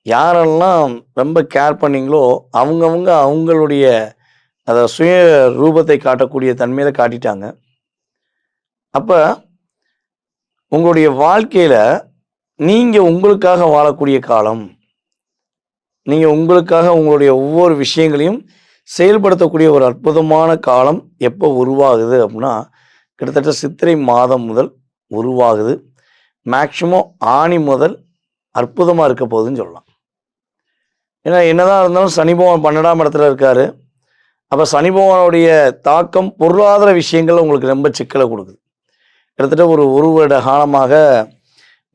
யாரெல்லாம் ரொம்ப கேர் பண்ணீங்களோ அவங்களுடைய அதை சுய ரூபத்தை காட்டக்கூடிய தன்மையில காட்டிட்டாங்க. அப்போ உங்களுடைய வாழ்க்கையில் நீங்கள் உங்களுக்காக வாழக்கூடிய காலம், நீங்கள் உங்களுக்காக உங்களுடைய ஒவ்வொரு விஷயங்களையும் செயல்படுத்தக்கூடிய ஒரு அற்புதமான காலம் எப்போ உருவாகுது அப்படின்னா கிட்டத்தட்ட சித்திரை மாதம் முதல் உருவாகுது. மேக்சிமம் ஆனி முதல் அற்புதமாக இருக்க போகுதுன்னு சொல்லலாம். ஏன்னா என்னதான் இருந்தாலும் சனி பகவான் 12ஆம் இடத்துல இருக்காரு. அப்போ சனி பகவானுடைய தாக்கம் பொருளாதார விஷயங்கள் உங்களுக்கு ரொம்ப சிக்கலை கொடுக்குது. கிட்டத்தட்ட ஒரு வருட காலமாக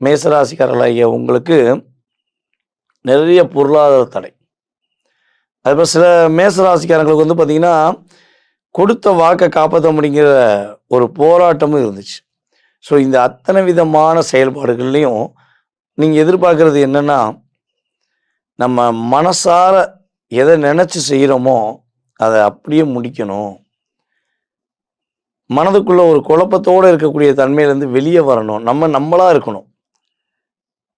மேசராசிக்காரர்களாகிய உங்களுக்கு நிறைய பொருளாதார தடை, அதுபோல் சில மேச ராசிக்காரங்களுக்கு வந்து பார்த்திங்கன்னா கொடுத்த வாக்கை காப்பாற்ற முடிங்கிற ஒரு போராட்டமும் இருந்துச்சு. ஸோ இந்த அத்தனை விதமான செயல்பாடுகள்லையும் நீங்கள் எதிர்பார்க்குறது என்னென்னா, நம்ம மனசார எதை நினச்சி செய்கிறோமோ அதை அப்படியே முடிக்கணும். மனதுக்குள்ள ஒரு குழப்பத்தோடு இருக்கக்கூடிய தன்மையிலேருந்து வெளியே வரணும். நம்மளாக இருக்கணும்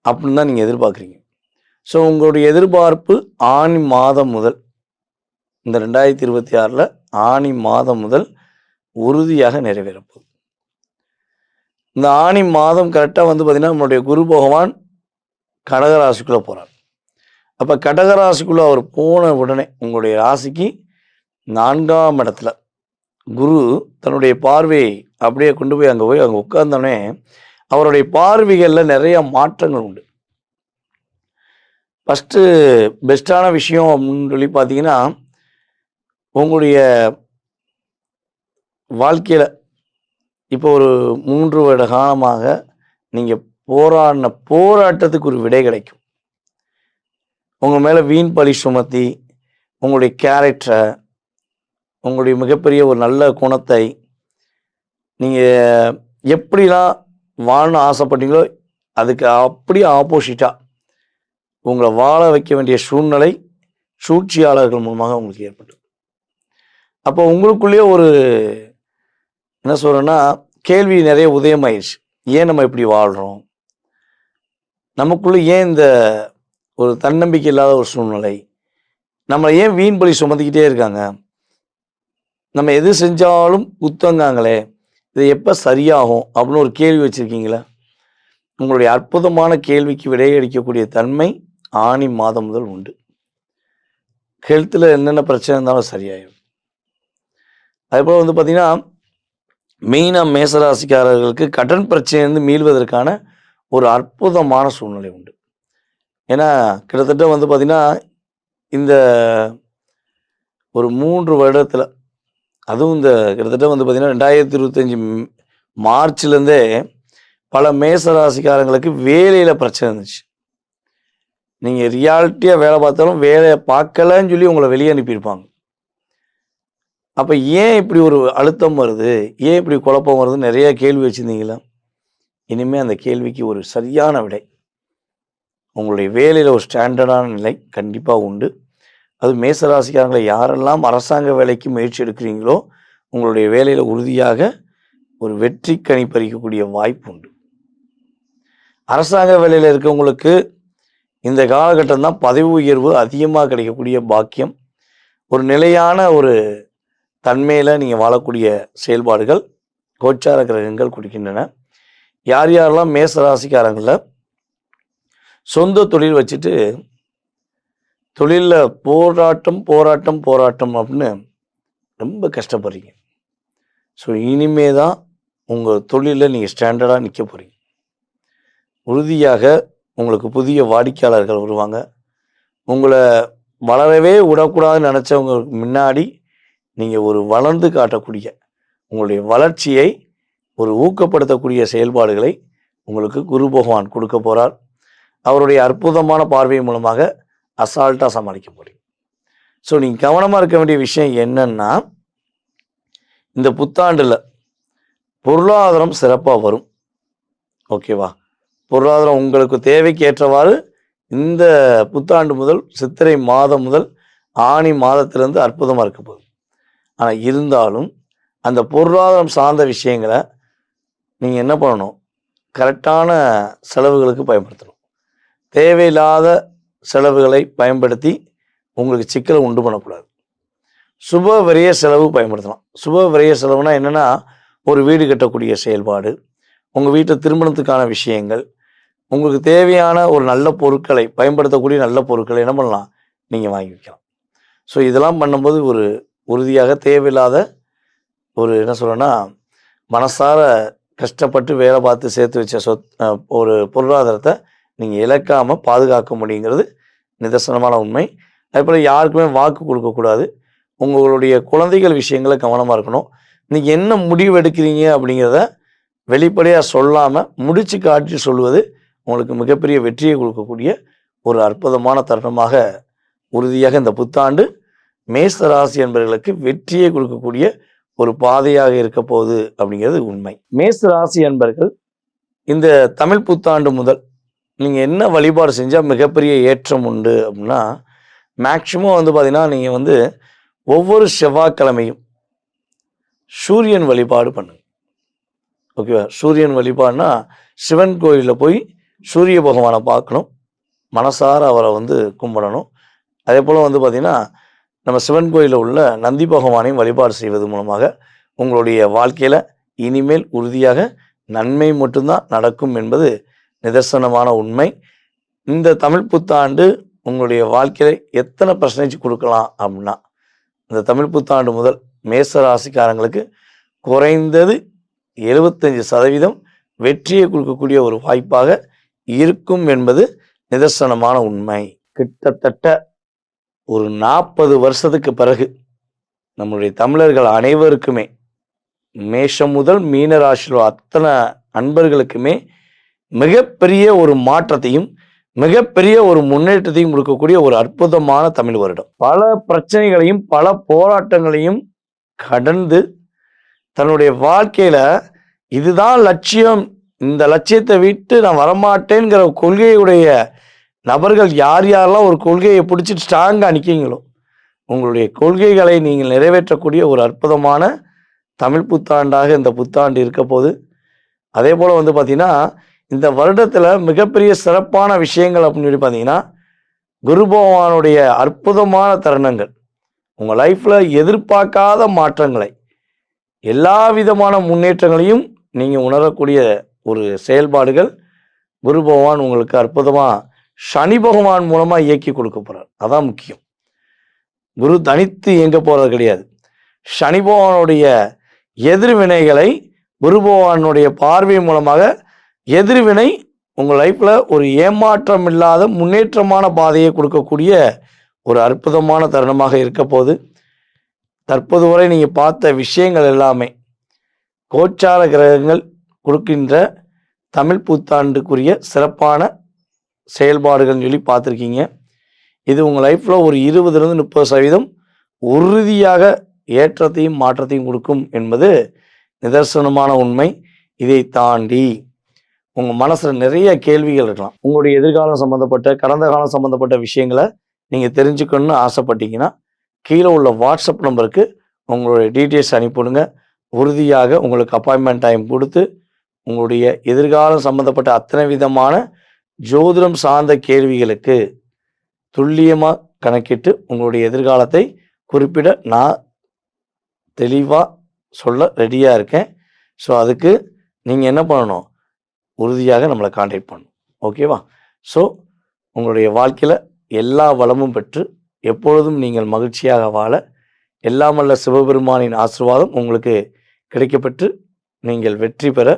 அப்படின்னு தான் நீங்கள் எதிர்பார்க்குறீங்க. ஸோ உங்களுடைய எதிர்பார்ப்பு ஆனி மாதம் முதல், இந்த 2026 ஆனி மாதம் முதல் உறுதியாக நிறைவேறப்போகுது. இந்த ஆனி மாதம் கரெக்டாக வந்து பார்த்திங்கன்னா நம்மளுடைய குரு பகவான் கடகராசிக்குள்ளே போகிறார். அப்போ கடகராசிக்குள்ளே அவர் போன உடனே உங்களுடைய ராசிக்கு 4ஆம் இடத்துல குரு தன்னுடைய பார்வையை அப்படியே கொண்டு போய் அங்கே உட்கார்ந்தோடனே அவருடைய பார்வைகளில் நிறைய மாற்றங்கள் உண்டு. ஃபஸ்ட்டு பெஸ்ட்டான விஷயம் அப்படின்னு சொல்லி பார்த்தீங்கன்னா, உங்களுடைய வாழ்க்கையில் இப்போ ஒரு 3 வருட காலமாக நீங்கள் போராடின போராட்டத்துக்கு ஒரு விடை கிடைக்கும். உங்கள் மேலே வீண் பழி சுமத்தி உங்களுடைய கேரக்டரை, உங்களுடைய மிகப்பெரிய ஒரு நல்ல குணத்தை நீங்கள் எப்படிலாம் வாழணும் ஆசைப்பட்டீங்களோ அதுக்கு அப்படியே ஆப்போசிட்டாக உங்களை வாழ வைக்க வேண்டிய சூழ்நிலை சூழ்ச்சியாளர்கள் மூலமாக உங்களுக்கு ஏற்பட்டு, அப்போ உங்களுக்குள்ளேயே ஒரு என்ன சொல்கிறேன்னா கேள்வி நிறைய உதயமாயிடுச்சு. ஏன் நம்ம இப்படி வாழ்கிறோம், நமக்குள்ளே ஏன் இந்த ஒரு தன்னம்பிக்கை இல்லாத ஒரு சூழ்நிலை, நம்மளை ஏன் வீண் பழி சுமத்திக்கிட்டே இருக்காங்க, நம்ம எது செஞ்சாலும் குத்தங்காங்களே, இது எப்போ சரியாகும் அப்படின்னு ஒரு கேள்வி வச்சுருக்கீங்களா? உங்களுடைய அற்புதமான கேள்விக்கு விடையளிக்கக்கூடிய தன்மை ஆனி மாதம் முதல் உண்டு. ஹெல்த்தில் என்னென்ன பிரச்சனை இருந்தாலும் சரியாயிடும். அதுபோல் வந்து பார்த்திங்கன்னா மெயினாக மேசராசிக்காரர்களுக்கு கடன் பிரச்சனையிலிருந்து மீள்வதற்கான ஒரு அற்புதமான சூழ்நிலை உண்டு. ஏன்னா கிட்டத்தட்ட வந்து பார்த்திங்கன்னா இந்த ஒரு 3 வருடத்தில், அதுவும் இந்த கிட்டத்தட்ட வந்து பார்த்திங்கன்னா 2025 மார்ச்லேருந்தே பல மேசராசிக்காரங்களுக்கு வேலையில் பிரச்சனை இருந்துச்சு. நீங்கள் ரியாலிட்டியாக வேலை பார்த்தாலும் வேலையை பார்க்கலன்னு சொல்லி உங்களை வெளியே அனுப்பியிருப்பாங்க. அப்போ ஏன் இப்படி ஒரு அழுத்தம் வருது, ஏன் இப்படி குழப்பம் வருதுன்னு நிறைய கேள்வி வச்சுருந்தீங்களா? இனிமேல் அந்த கேள்விக்கு ஒரு சரியான விடை. உங்களுடைய வேலையில் ஒரு ஸ்டாண்டர்டான நிலை கண்டிப்பாக உண்டு. அது மேசராசிக்காரங்களை யாரெல்லாம் அரசாங்க வேலைக்கு முயற்சி எடுக்கிறீங்களோ உங்களுடைய வேலையில் உறுதியாக ஒரு வெற்றி கனி பறிக்கக்கூடிய வாய்ப்பு உண்டு. அரசாங்க வேலையில் இருக்கவங்களுக்கு இந்த காலகட்டம் தான் பதவி உயர்வு அதிகமாக கிடைக்கக்கூடிய பாக்கியம். ஒரு நிலையான ஒரு தன்மையில் நீங்கள் வாழக்கூடிய செயல்பாடுகள் கோச்சார கிரகங்கள் கொடுக்கின்றன. யார் யாரெல்லாம் மேசராசிக்காரங்களில் சொந்த தொழில் வச்சுட்டு தொழிலில் போராட்டம் போராட்டம் போராட்டம் அப்படின்னு ரொம்ப கஷ்டப்படுறீங்க, ஸோ இனிமே தான் உங்கள் தொழிலில் நீங்கள் ஸ்டாண்டர்டாக நிற்க போகிறீங்க. உறுதியாக உங்களுக்கு புதிய வாடிக்கையாளர்கள் வருவாங்க. உங்களை வளரவே விடக்கூடாதுன்னு நினச்சவங்களுக்கு முன்னாடி நீங்கள் ஒரு வளர்ந்து காட்டக்கூடிய உங்களுடைய வளர்ச்சியை ஒரு ஊக்கப்படுத்தக்கூடிய செயல்பாடுகளை உங்களுக்கு குரு பகவான் கொடுக்க போகிறார். அவருடைய அற்புதமான பார்வை மூலமாக அசால்ட்டாக சமாளிக்க போகிறீங்க. ஸோ நீங்கள் கவனமாக இருக்க வேண்டிய விஷயம் என்னன்னா, இந்த புத்தாண்டில் பொருளாதாரம் சிறப்பாக வரும். ஓகேவா? பொருளாதாரம் உங்களுக்கு தேவைக்கு ஏற்றவாறு இந்த புத்தாண்டு முதல் சித்திரை மாதம் முதல் ஆனி மாதத்திலேருந்து அற்புதமாக இருக்க போகுது. ஆனால் இருந்தாலும் அந்த பொருளாதாரம் சார்ந்த விஷயங்களை நீங்கள் என்ன பண்ணணும், கரெக்டான செலவுகளுக்கு பயன்படுத்தணும். தேவையில்லாத செலவுகளை பயன்படுத்தி உங்களுக்கு சிக்கலை உண்டு பண்ணக்கூடாது. சுப விரய செலவு பயன்படுத்தலாம். சுப விரய செலவுனா என்னென்னா, ஒரு வீடு கட்டக்கூடிய செயல்பாடு, உங்கள் வீட்டில் திருமணத்துக்கான விஷயங்கள், உங்களுக்கு தேவையான ஒரு நல்ல பொருட்களை பயன்படுத்தக்கூடிய நல்ல பொருட்களை என்ன பண்ணலாம், நீங்கள் வாங்கி வைக்கலாம். ஸோ இதெல்லாம் பண்ணும்போது ஒரு உறுதியாக தேவையில்லாத ஒரு என்ன சொல்கிறேன்னா, மனசார கஷ்டப்பட்டு வேலை பார்த்து சேர்த்து வச்ச ஒரு பொருளாதாரத்தை நீங்கள் இழக்காமல் பாதுகாக்க முடியுங்கிறது நிதர்சனமான உண்மை. அதேபோல் யாருக்குமே வாக்கு கொடுக்கக்கூடாது. உங்களுடைய குழந்தைகள் விஷயங்களை கவனமாக இருக்கணும். நீங்கள் என்ன முடிவு எடுக்கிறீங்க அப்படிங்கிறத வெளிப்படையாக சொல்லாமல் முடிச்சு காட்டி சொல்வது உங்களுக்கு மிகப்பெரிய வெற்றியை கொடுக்கக்கூடிய ஒரு அற்புதமான தருணமாக உறுதியாக இந்த புத்தாண்டு மேச ராசி என்பவர்களுக்கு வெற்றியை கொடுக்கக்கூடிய ஒரு பாதையாக இருக்க போகுது அப்படிங்கிறது உண்மை. மேச ராசி என்பர்கள் இந்த தமிழ் புத்தாண்டு முதல் நீங்கள் என்ன வழிபாடு செஞ்சால் மிகப்பெரிய ஏற்றம் உண்டு அப்படின்னா, மேக்சிமம் வந்து பார்த்தீங்கன்னா நீங்கள் ஒவ்வொரு செவ்வாய்க்கிழமையும் சூரியன் வழிபாடு பண்ணுங்க. ஓகேவா? சூரியன் வழிபாடுனா சிவன் கோயிலில் போய் சூரிய பகவானை பார்க்கணும், மனசார அவரை கும்பிடணும். அதே போல் பார்த்தீங்கன்னா நம்ம சிவன் கோயிலில் உள்ள நந்தி பகவானையும் வழிபாடு செய்வது மூலமாக உங்களுடைய வாழ்க்கையில் இனிமேல் உறுதியாக நன்மை மட்டும்தான் நடக்கும் என்பது நிதர்சனமான உண்மை. இந்த தமிழ் புத்தாண்டு உங்களுடைய வாழ்க்கையில் எத்தனை % கொடுக்கலாம் அப்படின்னா, இந்த தமிழ் புத்தாண்டு முதல் மேச ராசிக்காரங்களுக்கு குறைந்தது 75% வெற்றியை கொடுக்கக்கூடிய ஒரு வாய்ப்பாக இருக்கும் என்பது நிதர்சனமான உண்மை. கிட்டத்தட்ட ஒரு 40 வருஷத்துக்கு பிறகு நம்முடைய தமிழர்கள் அனைவருக்குமே மேஷம் முதல் மீன ராசியில் அத்தனை அன்பர்களுக்குமே மிகப்பெரிய ஒரு மாற்றத்தையும் மிகப்பெரிய ஒரு முன்னேற்றத்தையும் கொடுக்கக்கூடிய ஒரு அற்புதமான தமிழ் வருடம். பல பிரச்சனைகளையும் பல போராட்டங்களையும் கடந்து தன்னுடைய வாழ்க்கையில இதுதான் லட்சியம், இந்த லட்சியத்தை விட்டு நான் வரமாட்டேங்கிற கொள்கையுடைய நபர்கள் யாரெல்லாம் ஒரு கொள்கையை பிடிச்சிட்டு ஸ்ட்ராங்காக நிற்கீங்களோ, உங்களுடைய கொள்கைகளை நீங்கள் நிறைவேற்றக்கூடிய ஒரு அற்புதமான தமிழ் புத்தாண்டாக இந்த புத்தாண்டு இருக்க போது. அதே போல் பார்த்தீங்கன்னா இந்த வருடத்தில் மிகப்பெரிய சிறப்பான விஷயங்கள் அப்படின்னு சொல்லி பார்த்தீங்கன்னா, குரு பகவானுடைய அற்புதமான தருணங்கள், உங்கள் லைஃப்பில் எதிர்பார்க்காத மாற்றங்களை, எல்லா விதமான முன்னேற்றங்களையும் நீங்கள் உணரக்கூடிய ஒரு செயல்பாடுகள் குரு பகவான் உங்களுக்கு அற்புதமாக சனி பகவான் மூலமாக இயக்கி கொடுக்க போகிறார். அதான் முக்கியம். குரு தனித்து இயங்க போகிறது கிடையாது. சனி பகவானுடைய எதிர்வினைகளை குரு பகவானுடைய பார்வை மூலமாக எதிர்வினை உங்கள் லைஃப்பில் ஒரு ஏமாற்றம் இல்லாத முன்னேற்றமான பாதையை கொடுக்கக்கூடிய ஒரு அற்புதமான தருணமாக இருக்க போது. தற்போது வரை நீங்கள் பார்த்த விஷயங்கள் எல்லாமே கோச்சார கிரகங்கள் கொடுக்கின்ற தமிழ் புத்தாண்டுக்குரிய சிறப்பான செயல்பாடுகள்னு சொல்லி பார்த்துருக்கீங்க. இது உங்கள் லைஃப்பில் ஒரு 20-30% உறுதியாக ஏற்றத்தையும் மாற்றத்தையும் கொடுக்கும் என்பது நிதர்சனமான உண்மை. இதை தாண்டி உங்கள் மனசில் நிறைய கேள்விகள் இருக்கலாம். உங்களுடைய எதிர்காலம் சம்மந்தப்பட்ட கடந்த காலம் சம்மந்தப்பட்ட விஷயங்களை நீங்கள் தெரிஞ்சுக்கணும்னு ஆசைப்பட்டீங்கன்னா கீழே உள்ள வாட்ஸ்அப் நம்பருக்கு உங்களுடைய டீட்டெயில்ஸ் அனுப்பிவிடுங்க. உறுதியாக உங்களுக்கு அப்பாயின்மெண்ட் டைம் கொடுத்து உங்களுடைய எதிர்காலம் சம்மந்தப்பட்ட அத்தனை விதமான ஜோதிடம் சார்ந்த கேள்விகளுக்கு துல்லியமாக கணக்கிட்டு உங்களுடைய எதிர்காலத்தை குறிப்பிட நான் தெளிவாக சொல்ல ரெடியாக இருக்கேன். ஸோ அதுக்கு நீங்கள் என்ன பண்ணணும், உறுதியாக நம்மளை கான்டாக்ட் பண்ணணும். ஓகேவா? ஸோ உங்களுடைய வாழ்க்கையில் எல்லா வளமும் பெற்று எப்பொழுதும் நீங்கள் மகிழ்ச்சியாக வாழ எல்லாமல்ல சிவபெருமானின் ஆசீர்வாதம் உங்களுக்கு கிடைக்கப்பெற்று நீங்கள் வெற்றி பெற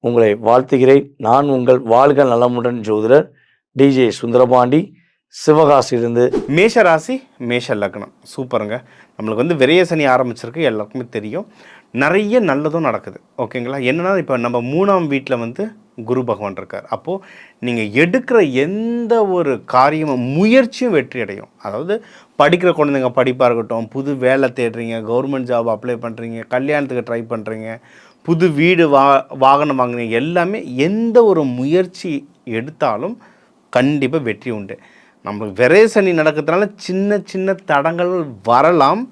உங்களை வாழ்த்துகிறேன். நான் உங்கள் வாழ்க நலமுடன் ஜோதிடர் டிஜே சுந்தரபாண்டி, சிவகாசியிலிருந்து. மேஷ ராசி மேஷ லக்னம். சூப்பருங்க. நம்மளுக்கு விரைய சனி ஆரம்பிச்சிருக்கு, எல்லாருக்குமே தெரியும். நிறைய நல்லதும் நடக்குது. ஓகேங்களா? என்னென்னா இப்போ நம்ம 3ஆம் வீட்டில் குரு பகவான் இருக்கார். அப்போது நீங்கள் எடுக்கிற எந்த ஒரு காரியமும் முயற்சியும் வெற்றி அடையும். அதாவது படிக்கிற குழந்தைங்க படிப்பாக இருக்கட்டும், புது வேலை தேடுறீங்க, கவர்மெண்ட் ஜாப் அப்ளை பண்ணுறீங்க, கல்யாணத்துக்கு ட்ரை பண்ணுறீங்க, புது வீடு வாகனம் வாங்குறீங்க, எல்லாமே எந்த ஒரு முயற்சி எடுத்தாலும் கண்டிப்பாக வெற்றி உண்டு. நம்மளுக்கு விரைய சனி நடக்கிறதுனால சின்ன சின்ன தடங்கள் வரலாம்.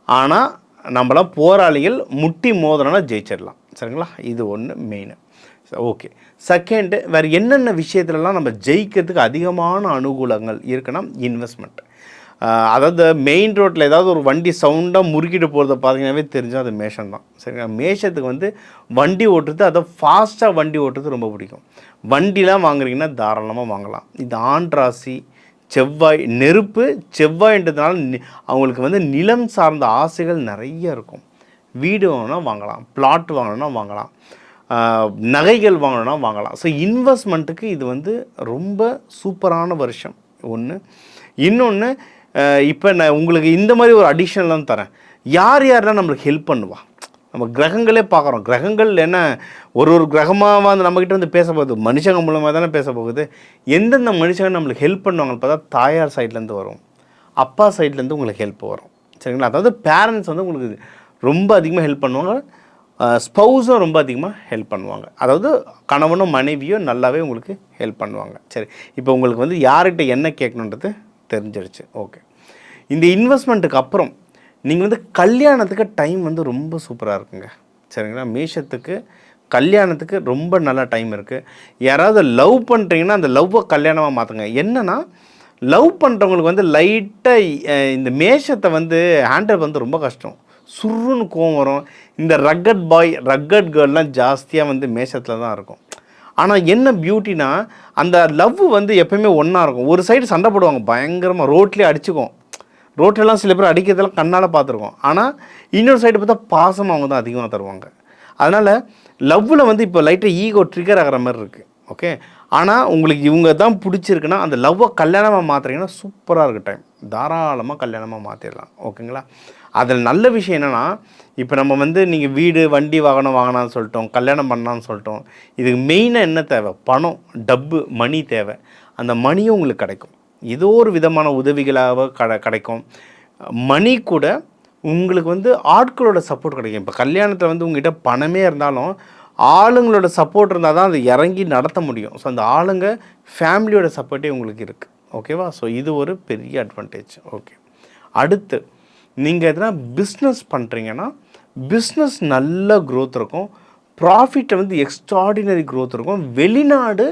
ஆனால் நம்மளாம் போராளிகள், முட்டி மோதனா ஜெயிச்சிடலாம். சரிங்களா? இது ஒன்று மெயின். ஓகே. செகண்டு, வேறு என்னென்ன விஷயத்துலலாம் நம்ம ஜெயிக்கிறதுக்கு அதிகமான அனுகூலங்கள் இருக்குன்னா இன்வெஸ்ட்மெண்ட். அதாவது மெயின் ரோட்டில் ஏதாவது ஒரு வண்டி சவுண்டாக முறுக்கிட்டு போகிறத பார்த்தீங்கன்னாவே தெரிஞ்சால் அது மேஷம் தான். சரிங்களா? மேஷத்துக்கு வண்டி ஓட்டுறது, அதை ஃபாஸ்ட்டாக வண்டி ஓட்டுறது ரொம்ப பிடிக்கும். வண்டிலாம் வாங்குறீங்கன்னா தாராளமாக வாங்கலாம். இது ஆண் ராசி. செவ்வாய் நெருப்பு, செவ்வாய்ன்றதுனால அவங்களுக்கு நிலம் சார்ந்த ஆசைகள் நிறைய இருக்கும். வீடு வாங்கினா வாங்கலாம், பிளாட் வாங்கணுன்னா வாங்கலாம், நகைகள் வாங்கணுன்னா வாங்கலாம். ஸோ இன்வெஸ்ட்மெண்ட்டுக்கு இது ரொம்ப சூப்பரான வருஷம் ஒன்று. இன்னொன்று, இப்போ நான் உங்களுக்கு இந்த மாதிரி ஒரு அடிஷனலாம் தரேன். யாரெல்லாம் நம்மளுக்கு ஹெல்ப் பண்ணுவா? நம்ம கிரகங்களே பார்க்குறோம். கிரகங்கள் என்ன ஒரு கிரகமாக நம்மக்கிட்ட பேச போகுது, மனுஷங்க மூலமாக தானே பேச போகுது. எந்தெந்த மனுஷங்க நம்மளுக்கு ஹெல்ப் பண்ணுவாங்கன்னு பார்த்தா தாயார் சைட்லேருந்து வரும், அப்பா சைட்லேருந்து உங்களுக்கு ஹெல்ப் வரும். சரிங்களா? அதாவது பேரண்ட்ஸ் வந்து உங்களுக்கு ரொம்ப அதிகமாக ஹெல்ப் பண்ணுவாங்க. ஸ்பௌஸும் ரொம்ப அதிகமாக ஹெல்ப் பண்ணுவாங்க. அதாவது கணவனும் மனைவியும் நல்லாவே உங்களுக்கு ஹெல்ப் பண்ணுவாங்க. சரி, இப்போ உங்களுக்கு வந்து யார்கிட்ட என்ன கேட்கணுன்றது தெரிஞ்சிருச்சு. ஓகே, இந்த இன்வெஸ்ட்மெண்ட்டுக்கு அப்புறம் நீங்கள் வந்து கல்யாணத்துக்கு டைம் வந்து ரொம்ப சூப்பராக இருக்குங்க. சரிங்களா? மேஷத்துக்கு கல்யாணத்துக்கு ரொம்ப நல்ல டைம் இருக்குது. யாராவது லவ் பண்ணுறீங்கன்னா அந்த லவ்வை கல்யாணமாக மாற்றுங்க. என்னென்னா, லவ் பண்ணுறவங்களுக்கு வந்து லைட்டாக இந்த மேஷத்தை வந்து ஹேண்டில் வந்து ரொம்ப கஷ்டம். சுருன்னு கோவம் வரும். இந்த ரக்கட் பாய் ரக்கட் கேர்ள்லாம் ஜாஸ்தியாக வந்து மேஷத்தில் தான் இருக்கும். ஆனால் என்ன பியூட்டினா, அந்த லவ் வந்து எப்போயுமே ஒன்றா இருக்கும். ஒரு சைடு சண்டை போடுவாங்க பயங்கரமாக, ரோட்லேயே அடிச்சுக்கும். ரோட்லலாம் சில பேர் அடிக்கிறதெல்லாம் கண்ணால் பார்த்துருக்கோம். ஆனால் இன்னொரு சைடு பார்த்தா பாசம் அவங்க தான் அதிகமாக தருவாங்க. அதனால் லவ்வில் வந்து இப்போ லைட்டாக ஈகோ ட்ரிகர் ஆகிற மாதிரி இருக்குது. ஓகே, ஆனால் உங்களுக்கு இவங்க தான் பிடிச்சிருக்குன்னா அந்த லவ்வை கல்யாணமாக மாற்றுறீங்கன்னா சூப்பராக இருக்குது டைம். தாராளமாக கல்யாணமாக மாற்றிடலாம். ஓகேங்களா? அதில் நல்ல விஷயம் என்னென்னா, இப்போ நம்ம வந்து நீங்கள் வீடு வண்டி வாகனம் வாங்கினான்னு சொல்லிட்டோம், கல்யாணம் பண்ணலான்னு சொல்லிட்டோம். இதுக்கு மெயினாக என்ன தேவை? பணம், டப்பு, மணி தேவை. அந்த மணியும் உங்களுக்கு கிடைக்கும். ஏதோ ஒரு விதமான உதவிகளாக கிடைக்கும். மணி கூட உங்களுக்கு வந்து ஆட்களோட சப்போர்ட் கிடைக்கும். இப்போ கல்யாணத்தில் வந்து உங்கள்கிட்ட பணமே இருந்தாலும் ஆளுங்களோட சப்போர்ட் இருந்தால் தான் அது இறங்கி நடத்த முடியும். ஸோ அந்த ஆளுங்க ஃபேமிலியோட சப்போர்ட்டே உங்களுக்கு இருக்குது. ஓகேவா? ஸோ இது ஒரு பெரிய அட்வான்டேஜ். ஓகே, அடுத்து நீங்கள் எதனா பிஸ்னஸ் பண்ணுறீங்கன்னா பிஸ்னஸ் நல்ல க்ரோத் இருக்கும். ப்ராஃபிட்டை வந்து எக்ஸ்ட்ராடினரி க்ரோத் இருக்கும். வெளிநாடு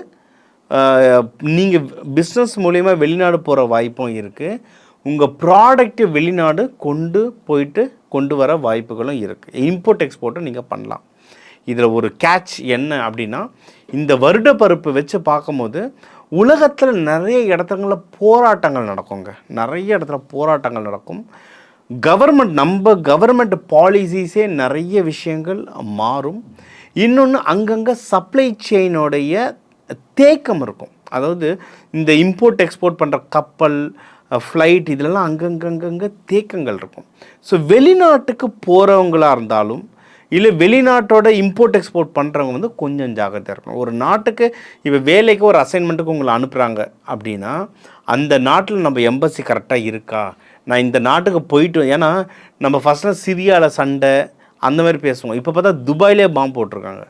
நீங்கள் பிஸ்னஸ் மூலயமா வெளிநாடு போகிற வாய்ப்பும் இருக்குது. உங்கள் ப்ராடக்ட்டு வெளிநாடு கொண்டு வர வாய்ப்புகளும் இருக்குது. இம்போர்ட் எக்ஸ்போர்ட்டும் நீங்கள் பண்ணலாம். இதில் ஒரு கேட்ச் என்ன அப்படின்னா, இந்த வருட பருப்பு வச்சு பார்க்கும்போது உலகத்தில் நிறைய இடத்துல போராட்டங்கள் நடக்குங்க. நிறைய இடத்துல போராட்டங்கள் நடக்கும். நம்ம கவர்மெண்ட் பாலிசிஸே நிறைய விஷயங்கள் மாறும். இன்னொன்று, அங்கங்கே சப்ளை செயினோடைய தேக்கம் இருக்கும். அதாவது இந்த இம்போர்ட் எக்ஸ்போர்ட் பண்ணுற கப்பல், ஃப்ளைட், இதிலெல்லாம் அங்கங்கே தேக்கங்கள் இருக்கும். ஸோ வெளிநாட்டுக்கு போகிறவங்களாக இருந்தாலும் இல்லை வெளிநாட்டோட இம்போர்ட் எக்ஸ்போர்ட் பண்ணுறவங்க வந்து கொஞ்சம் ஜாக்கிரதையாக இருக்கணும். ஒரு நாட்டுக்கு இப்போ வேலைக்கு ஒரு அசைன்மெண்ட்டுக்கு உங்களை அனுப்புகிறாங்க அப்படின்னா அந்த நாட்டில் நம்ம எம்பசி கரெக்டாக இருக்கா, நான் இந்த நாட்டுக்கு போயிட்டு, ஏன்னா நம்ம ஃபஸ்ட்டில் சிரியாவில் சண்டை அந்த மாதிரி பேசுவோம். இப்போ பார்த்தா துபாயிலே பாம்பு போட்டிருக்காங்க.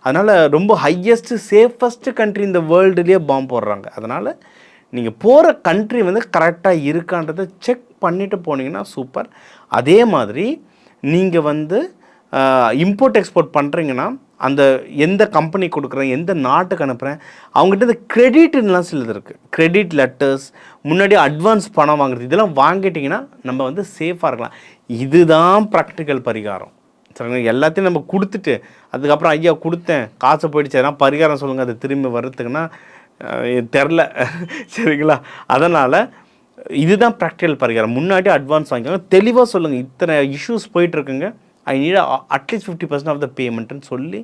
அதனால் ரொம்ப ஹையஸ்ட்டு சேஃபஸ்ட்டு கண்ட்ரி இந்த வேர்ல்டுலேயே பாம்பு போடுறாங்க. அதனால் நீங்கள் போகிற கண்ட்ரி வந்து கரெக்டாக இருக்கான்றதை செக் பண்ணிவிட்டு போனீங்கன்னா சூப்பர். அதே மாதிரி நீங்கள் வந்து இம்போர்ட் எக்ஸ்போர்ட் பண்ணுறீங்கன்னா அந்த எந்த கம்பெனி கொடுக்குறேன், எந்த நாட்டுக்கு அனுப்புகிறேன், அவங்ககிட்ட இந்த கிரெடிட்லாம் சிலது இருக்குது. கிரெடிட் லெட்டர்ஸ், முன்னாடி அட்வான்ஸ் பணம் வாங்குறது, இதெல்லாம் வாங்கிட்டிங்கன்னா நம்ம வந்து சேஃபாக இருக்கலாம். இதுதான் ப்ராக்டிக்கல் பரிகாரம். சரிங்களா? எல்லாத்தையும் நம்ம கொடுத்துட்டு அதுக்கப்புறம் ஐயா கொடுத்தேன் காசை போயிடுச்சு எதனா பரிகாரம் சொல்லுங்கள் அது திரும்பி வர்றதுக்குன்னா தெரில. சரிங்களா? அதனால் இதுதான் ப்ராக்டிக்கல் பரிகாரம். முன்னாடி அட்வான்ஸ் வாங்கிக்கோங்க, தெளிவாக சொல்லுங்கள், இத்தனை இஷ்யூஸ் போயிட்டுருக்குங்க, I need at least 50% of the பேமெண்ட்டுன்னு சொல்லி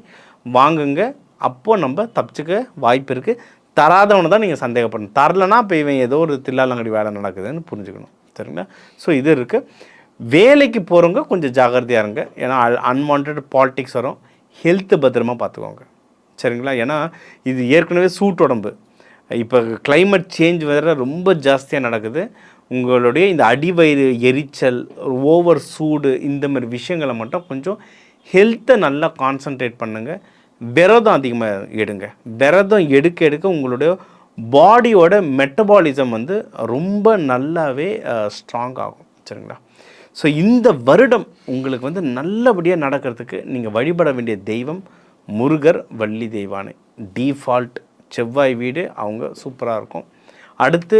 வாங்குங்க. அப்போது நம்ம தப்பிச்சுக்க வாய்ப்பு இருக்குது. தராதவனை தான் நீங்கள் சந்தேகப்படணும். தரலைன்னா இப்போ இவன் ஏதோ ஒரு தில்லாலங்கடி வேலை நடக்குதுன்னு புரிஞ்சுக்கணும். சரிங்களா? ஸோ இது இருக்குது. வேலைக்கு போகிறவங்க கொஞ்சம் ஜாகிரதையாக இருங்க. ஏன்னா அன்வான்ட் பாலிட்டிக்ஸ் வரும். ஹெல்த்து பத்திரமா பார்த்துக்கோங்க. சரிங்களா? ஏன்னா இது ஏற்கனவே சூட் உடம்பு. இப்போ கிளைமேட் சேஞ்ச் வேறு ரொம்ப ஜாஸ்தியாக நடக்குது. உங்களுடைய இந்த அடிவயிறு எரிச்சல், ஓவர் சூடு, இந்த மாதிரி விஷயங்களை மட்டும் கொஞ்சம் ஹெல்த்தை நல்லா கான்சன்ட்ரேட் பண்ணுங்கள். விரதம் அதிகமாக எடுங்க. விரதம் எடுக்க உங்களுடைய பாடியோட மெட்டபாலிசம் வந்து ரொம்ப நல்லாவே ஸ்ட்ராங் ஆகும். சரிங்களா? ஸோ இந்த வருடம் உங்களுக்கு வந்து நல்லபடியாக நடக்கிறதுக்கு நீங்கள் வழிபட வேண்டிய தெய்வம் முருகர், வள்ளி தெய்வானை. டிஃபால்ட் செவ்வாய் வீடு அவங்க சூப்பராக இருக்கும். அடுத்து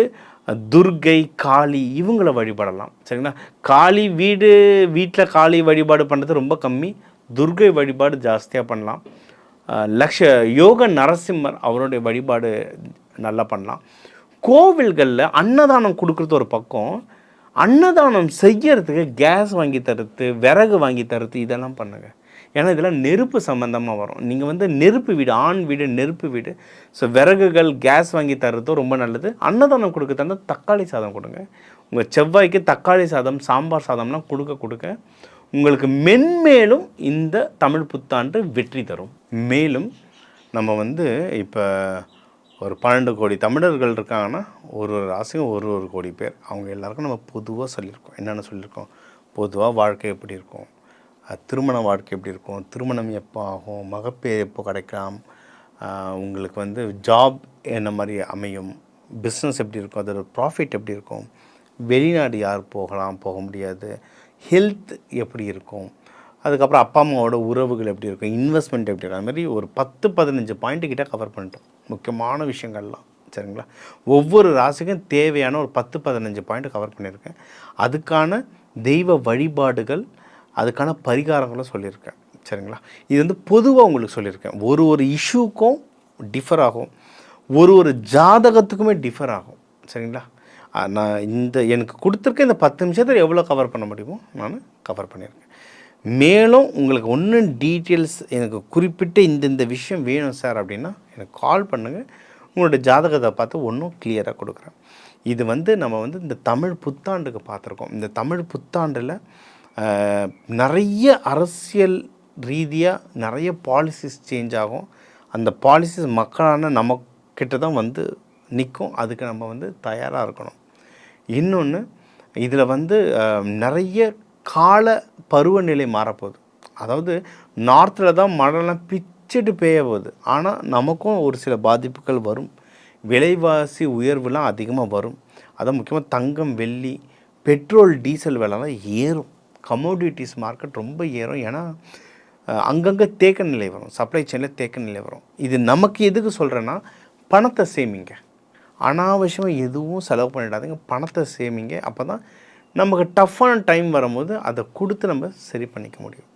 துர்கை, காளி, இவங்களை வழிபடலாம். சரிங்களா? காளி வீட்டில் காளி வழிபாடு பண்ணுறது ரொம்ப கம்மி. துர்கை வழிபாடு ஜாஸ்தியாக பண்ணலாம். யோக நரசிம்மர் அவருடைய வழிபாடு நல்லா பண்ணலாம். கோவில்களில் அன்னதானம் கொடுக்குறது ஒரு பக்கம், அன்னதானம் செய்யறதுக்கு கேஸ் வாங்கி தருது, விறகு வாங்கி தருது, இதெல்லாம் பண்ணுங்கள். ஏன்னா இதெல்லாம் நெருப்பு சம்மந்தமாக வரும். நீங்கள் வந்து நெருப்பு வீடு, ஆண் வீடு, நெருப்பு வீடு. ஸோ விறகுகள், கேஸ் வாங்கி தர்றதும் ரொம்ப நல்லது. அன்னதானம் கொடுக்க தந்தால் தக்காளி சாதம் கொடுங்க. உங்கள் செவ்வாய்க்கு தக்காளி சாதம், சாம்பார் சாதம்லாம் கொடுக்க உங்களுக்கு மென்மேலும் இந்த தமிழ் புத்தாண்டு வெற்றி தரும். மேலும் நம்ம வந்து இப்போ ஒரு 12 கோடி தமிழர்கள் இருக்காங்கன்னா ஒரு ராசியும் ஒரு கோடி பேர். அவங்க எல்லாருக்கும் நம்ம பொதுவாக சொல்லியிருக்கோம். என்னென்ன சொல்லியிருக்கோம்? பொதுவாக வாழ்க்கை எப்படி இருக்கும், திருமண வாழ்க்கை எப்படி இருக்கும், திருமணம் எப்போ ஆகும், மகப்பேறு எப்போ கிடைக்கலாம், உங்களுக்கு வந்து ஜாப் என்ன மாதிரி அமையும், பிஸ்னஸ் எப்படி இருக்கும், அதோட ப்ராஃபிட் எப்படி இருக்கும், வெளிநாடு யார் போகலாம் போக முடியாது, ஹெல்த் எப்படி இருக்கும், அதுக்கப்புறம் அப்பா அம்மாவோட உறவுகள் எப்படி இருக்கும், இன்வெஸ்ட்மெண்ட் எப்படி இருக்கும், அது மாதிரி ஒரு 10-15 பாயிண்ட்டு கிட்ட கவர் பண்ணிட்டோம் முக்கியமான விஷயங்கள்லாம். சரிங்களா? ஒவ்வொரு ராசிக்கும் தேவையான ஒரு 10-15 பாயிண்ட் கவர் பண்ணியிருக்கேன். அதுக்கான தெய்வ வழிபாடுகள், அதுக்கான பரிகாரங்களும் சொல்லியிருக்கேன். சரிங்களா? இது வந்து பொதுவாக உங்களுக்கு சொல்லியிருக்கேன். ஒரு இஷ்யூக்கும் டிஃபர் ஆகும், ஒரு ஜாதகத்துக்குமே டிஃபர் ஆகும். சரிங்களா? நான் எனக்கு கொடுத்துருக்க இந்த 10 நிமிஷத்தில் எவ்வளோ கவர் பண்ண முடியுமோ நான் கவர் பண்ணியிருக்கேன். மேலும் உங்களுக்கு ஒன்றும் டீட்டெயில்ஸ் எனக்கு குறிப்பிட்டு இந்த விஷயம் வேணும் சார் அப்படின்னா எனக்கு கால் பண்ணுங்கள். உங்களோட ஜாதகத்தை பார்த்து ஒன்றும் கிளியராக கொடுக்குறேன். இது வந்து நம்ம வந்து இந்த தமிழ் புத்தாண்டுக்கு பார்த்துருக்கோம். இந்த தமிழ் புத்தாண்டில் நிறைய அரசியல் ரீதியாக நிறைய பாலிசிஸ் சேஞ்ச் ஆகும். அந்த பாலிசிஸ் மக்களான நம்மக்கிட்ட தான் வந்து நிற்கும். அதுக்கு நம்ம வந்து தயாராக இருக்கணும். இன்னொன்று, இதில் வந்து நிறைய கால பருவநிலை மாறப்போகுது. அதாவது நார்த்தில் தான் மழைலாம் பிச்சுட்டு பெய்ய போகுது. ஆனால் நமக்கும் ஒரு சில பாதிப்புகள் வரும். விலைவாசி உயர்வுலாம் அதிகமாக வரும். அதான் முக்கியமாக தங்கம், வெள்ளி, பெட்ரோல், டீசல் விலைலாம் ஏறும். கமோடிட்டிஸ் மார்க்கெட் ரொம்ப ஏறும். ஏன்னா அங்கங்கே தேக்க நிலை வரும், சப்ளை செயினில் தேக்க நிலை வரும். இது நமக்கு எதுக்கு சொல்கிறேன்னா, பணத்தை சேமிங்க. அனாவசியமாக எதுவும் செலவு பண்ணிடாதீங்க, பணத்தை சேமிங்க. அப்போ தான் நமக்கு டஃப்பான டைம் வரும்போது அதை கொடுத்து நம்ம சரி பண்ணிக்க முடியும்.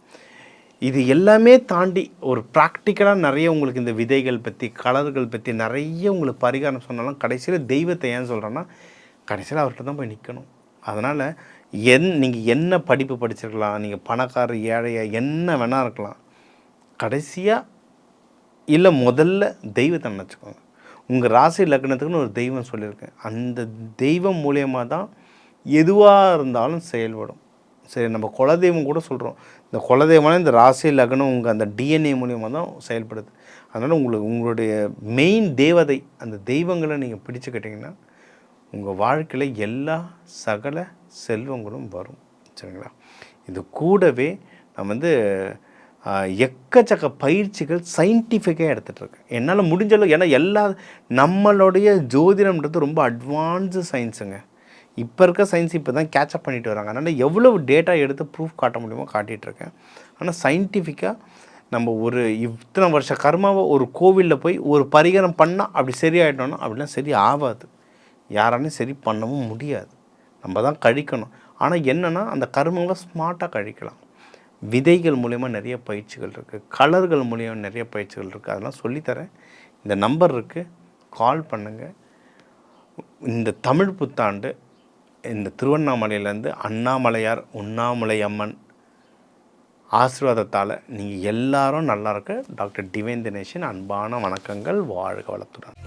இது எல்லாமே தாண்டி ஒரு ப்ராக்டிக்கலாக நிறைய உங்களுக்கு இந்த விதைகள் பற்றி, கலர்கள் பற்றி நிறைய உங்களுக்கு பரிகாரம் சொன்னாலும் கடைசியில் தெய்வத்தை ஏன் சொல்கிறேன்னா, கடைசியில் அவர்கிட்ட தான் போய் நிற்கணும். அதனால் நீங்கள் என்ன படிப்பு படிச்சிருக்கலாம், நீங்கள் பணக்காரர், ஏழையா, என்ன வேணால் இருக்கலாம். கடைசியாக இல்லை முதல்ல தெய்வத்தை நினச்சிக்கோங்க. உங்கள் ராசி லக்னத்துக்குன்னு ஒரு தெய்வம் சொல்லியிருக்கேன். அந்த தெய்வம் மூலியமாக தான் எதுவாக இருந்தாலும் செயல்படும். சரி, நம்ம குலதெய்வம் கூட சொல்கிறோம். இந்த குலதெய்வமான இந்த ராசி லக்னம் உங்கள் அந்த டிஎன்ஏ மூலியமாக தான் செயல்படுது. அதனால் உங்களுடைய மெயின் தேவதை, அந்த தெய்வங்களை நீங்கள் பிடிச்சுக்கிட்டிங்கன்னா உங்கள் வாழ்க்கையில் எல்லா சகல செல்வங்களும் வரும். சரிங்களா? இது கூடவே நான் வந்து எக்கச்சக்க பயிற்சிகள் சயின்டிஃபிக்காக எடுத்துகிட்ருக்கேன். என்னால் முடிஞ்சளவு. ஏன்னா நம்மளுடைய ஜோதிடம்ன்றது ரொம்ப அட்வான்ஸு சயின்ஸுங்க. இப்போ இருக்க சயின்ஸ் இப்போ தான் கேட்சப் பண்ணிட்டு வராங்க. அதனால் எவ்வளவு டேட்டா எடுத்து ப்ரூஃப் காட்ட முடியுமோ காட்டிகிட்ருக்கேன். ஆனால் சயின்டிஃபிக்காக நம்ம ஒரு இத்தனை வருஷ கர்மாவை ஒரு கோவிலில் போய் ஒரு பரிகாரம் பண்ணால் அப்படி சரியாயிட்டோன்னா அப்படிலாம் சரி ஆகாது. யாராலையும் சரி பண்ணவும் முடியாது. நம்ம தான் கழிக்கணும். ஆனால் என்னென்னா அந்த கர்மாவை ஸ்மார்ட்டாக கழிக்கலாம். விதைகள் மூலயமா நிறைய பயிற்சிகள் இருக்குது, கலர்கள் மூலிமா நிறைய பயிற்சிகள் இருக்குது. அதெல்லாம் சொல்லித்தரேன். இந்த நம்பர் இருக்குது, கால் பண்ணுங்கள். இந்த தமிழ் புத்தாண்டு இந்த திருவண்ணாமலையிலேருந்து அண்ணாமலையார், உண்ணாமலை அம்மன் ஆசீர்வாதத்தால் நீங்கள் எல்லாரும் நல்லா இருக்க டாக்டர் டிவைன் தினேஷின் அன்பான வணக்கங்கள். வாழ்க வளத்துடன்.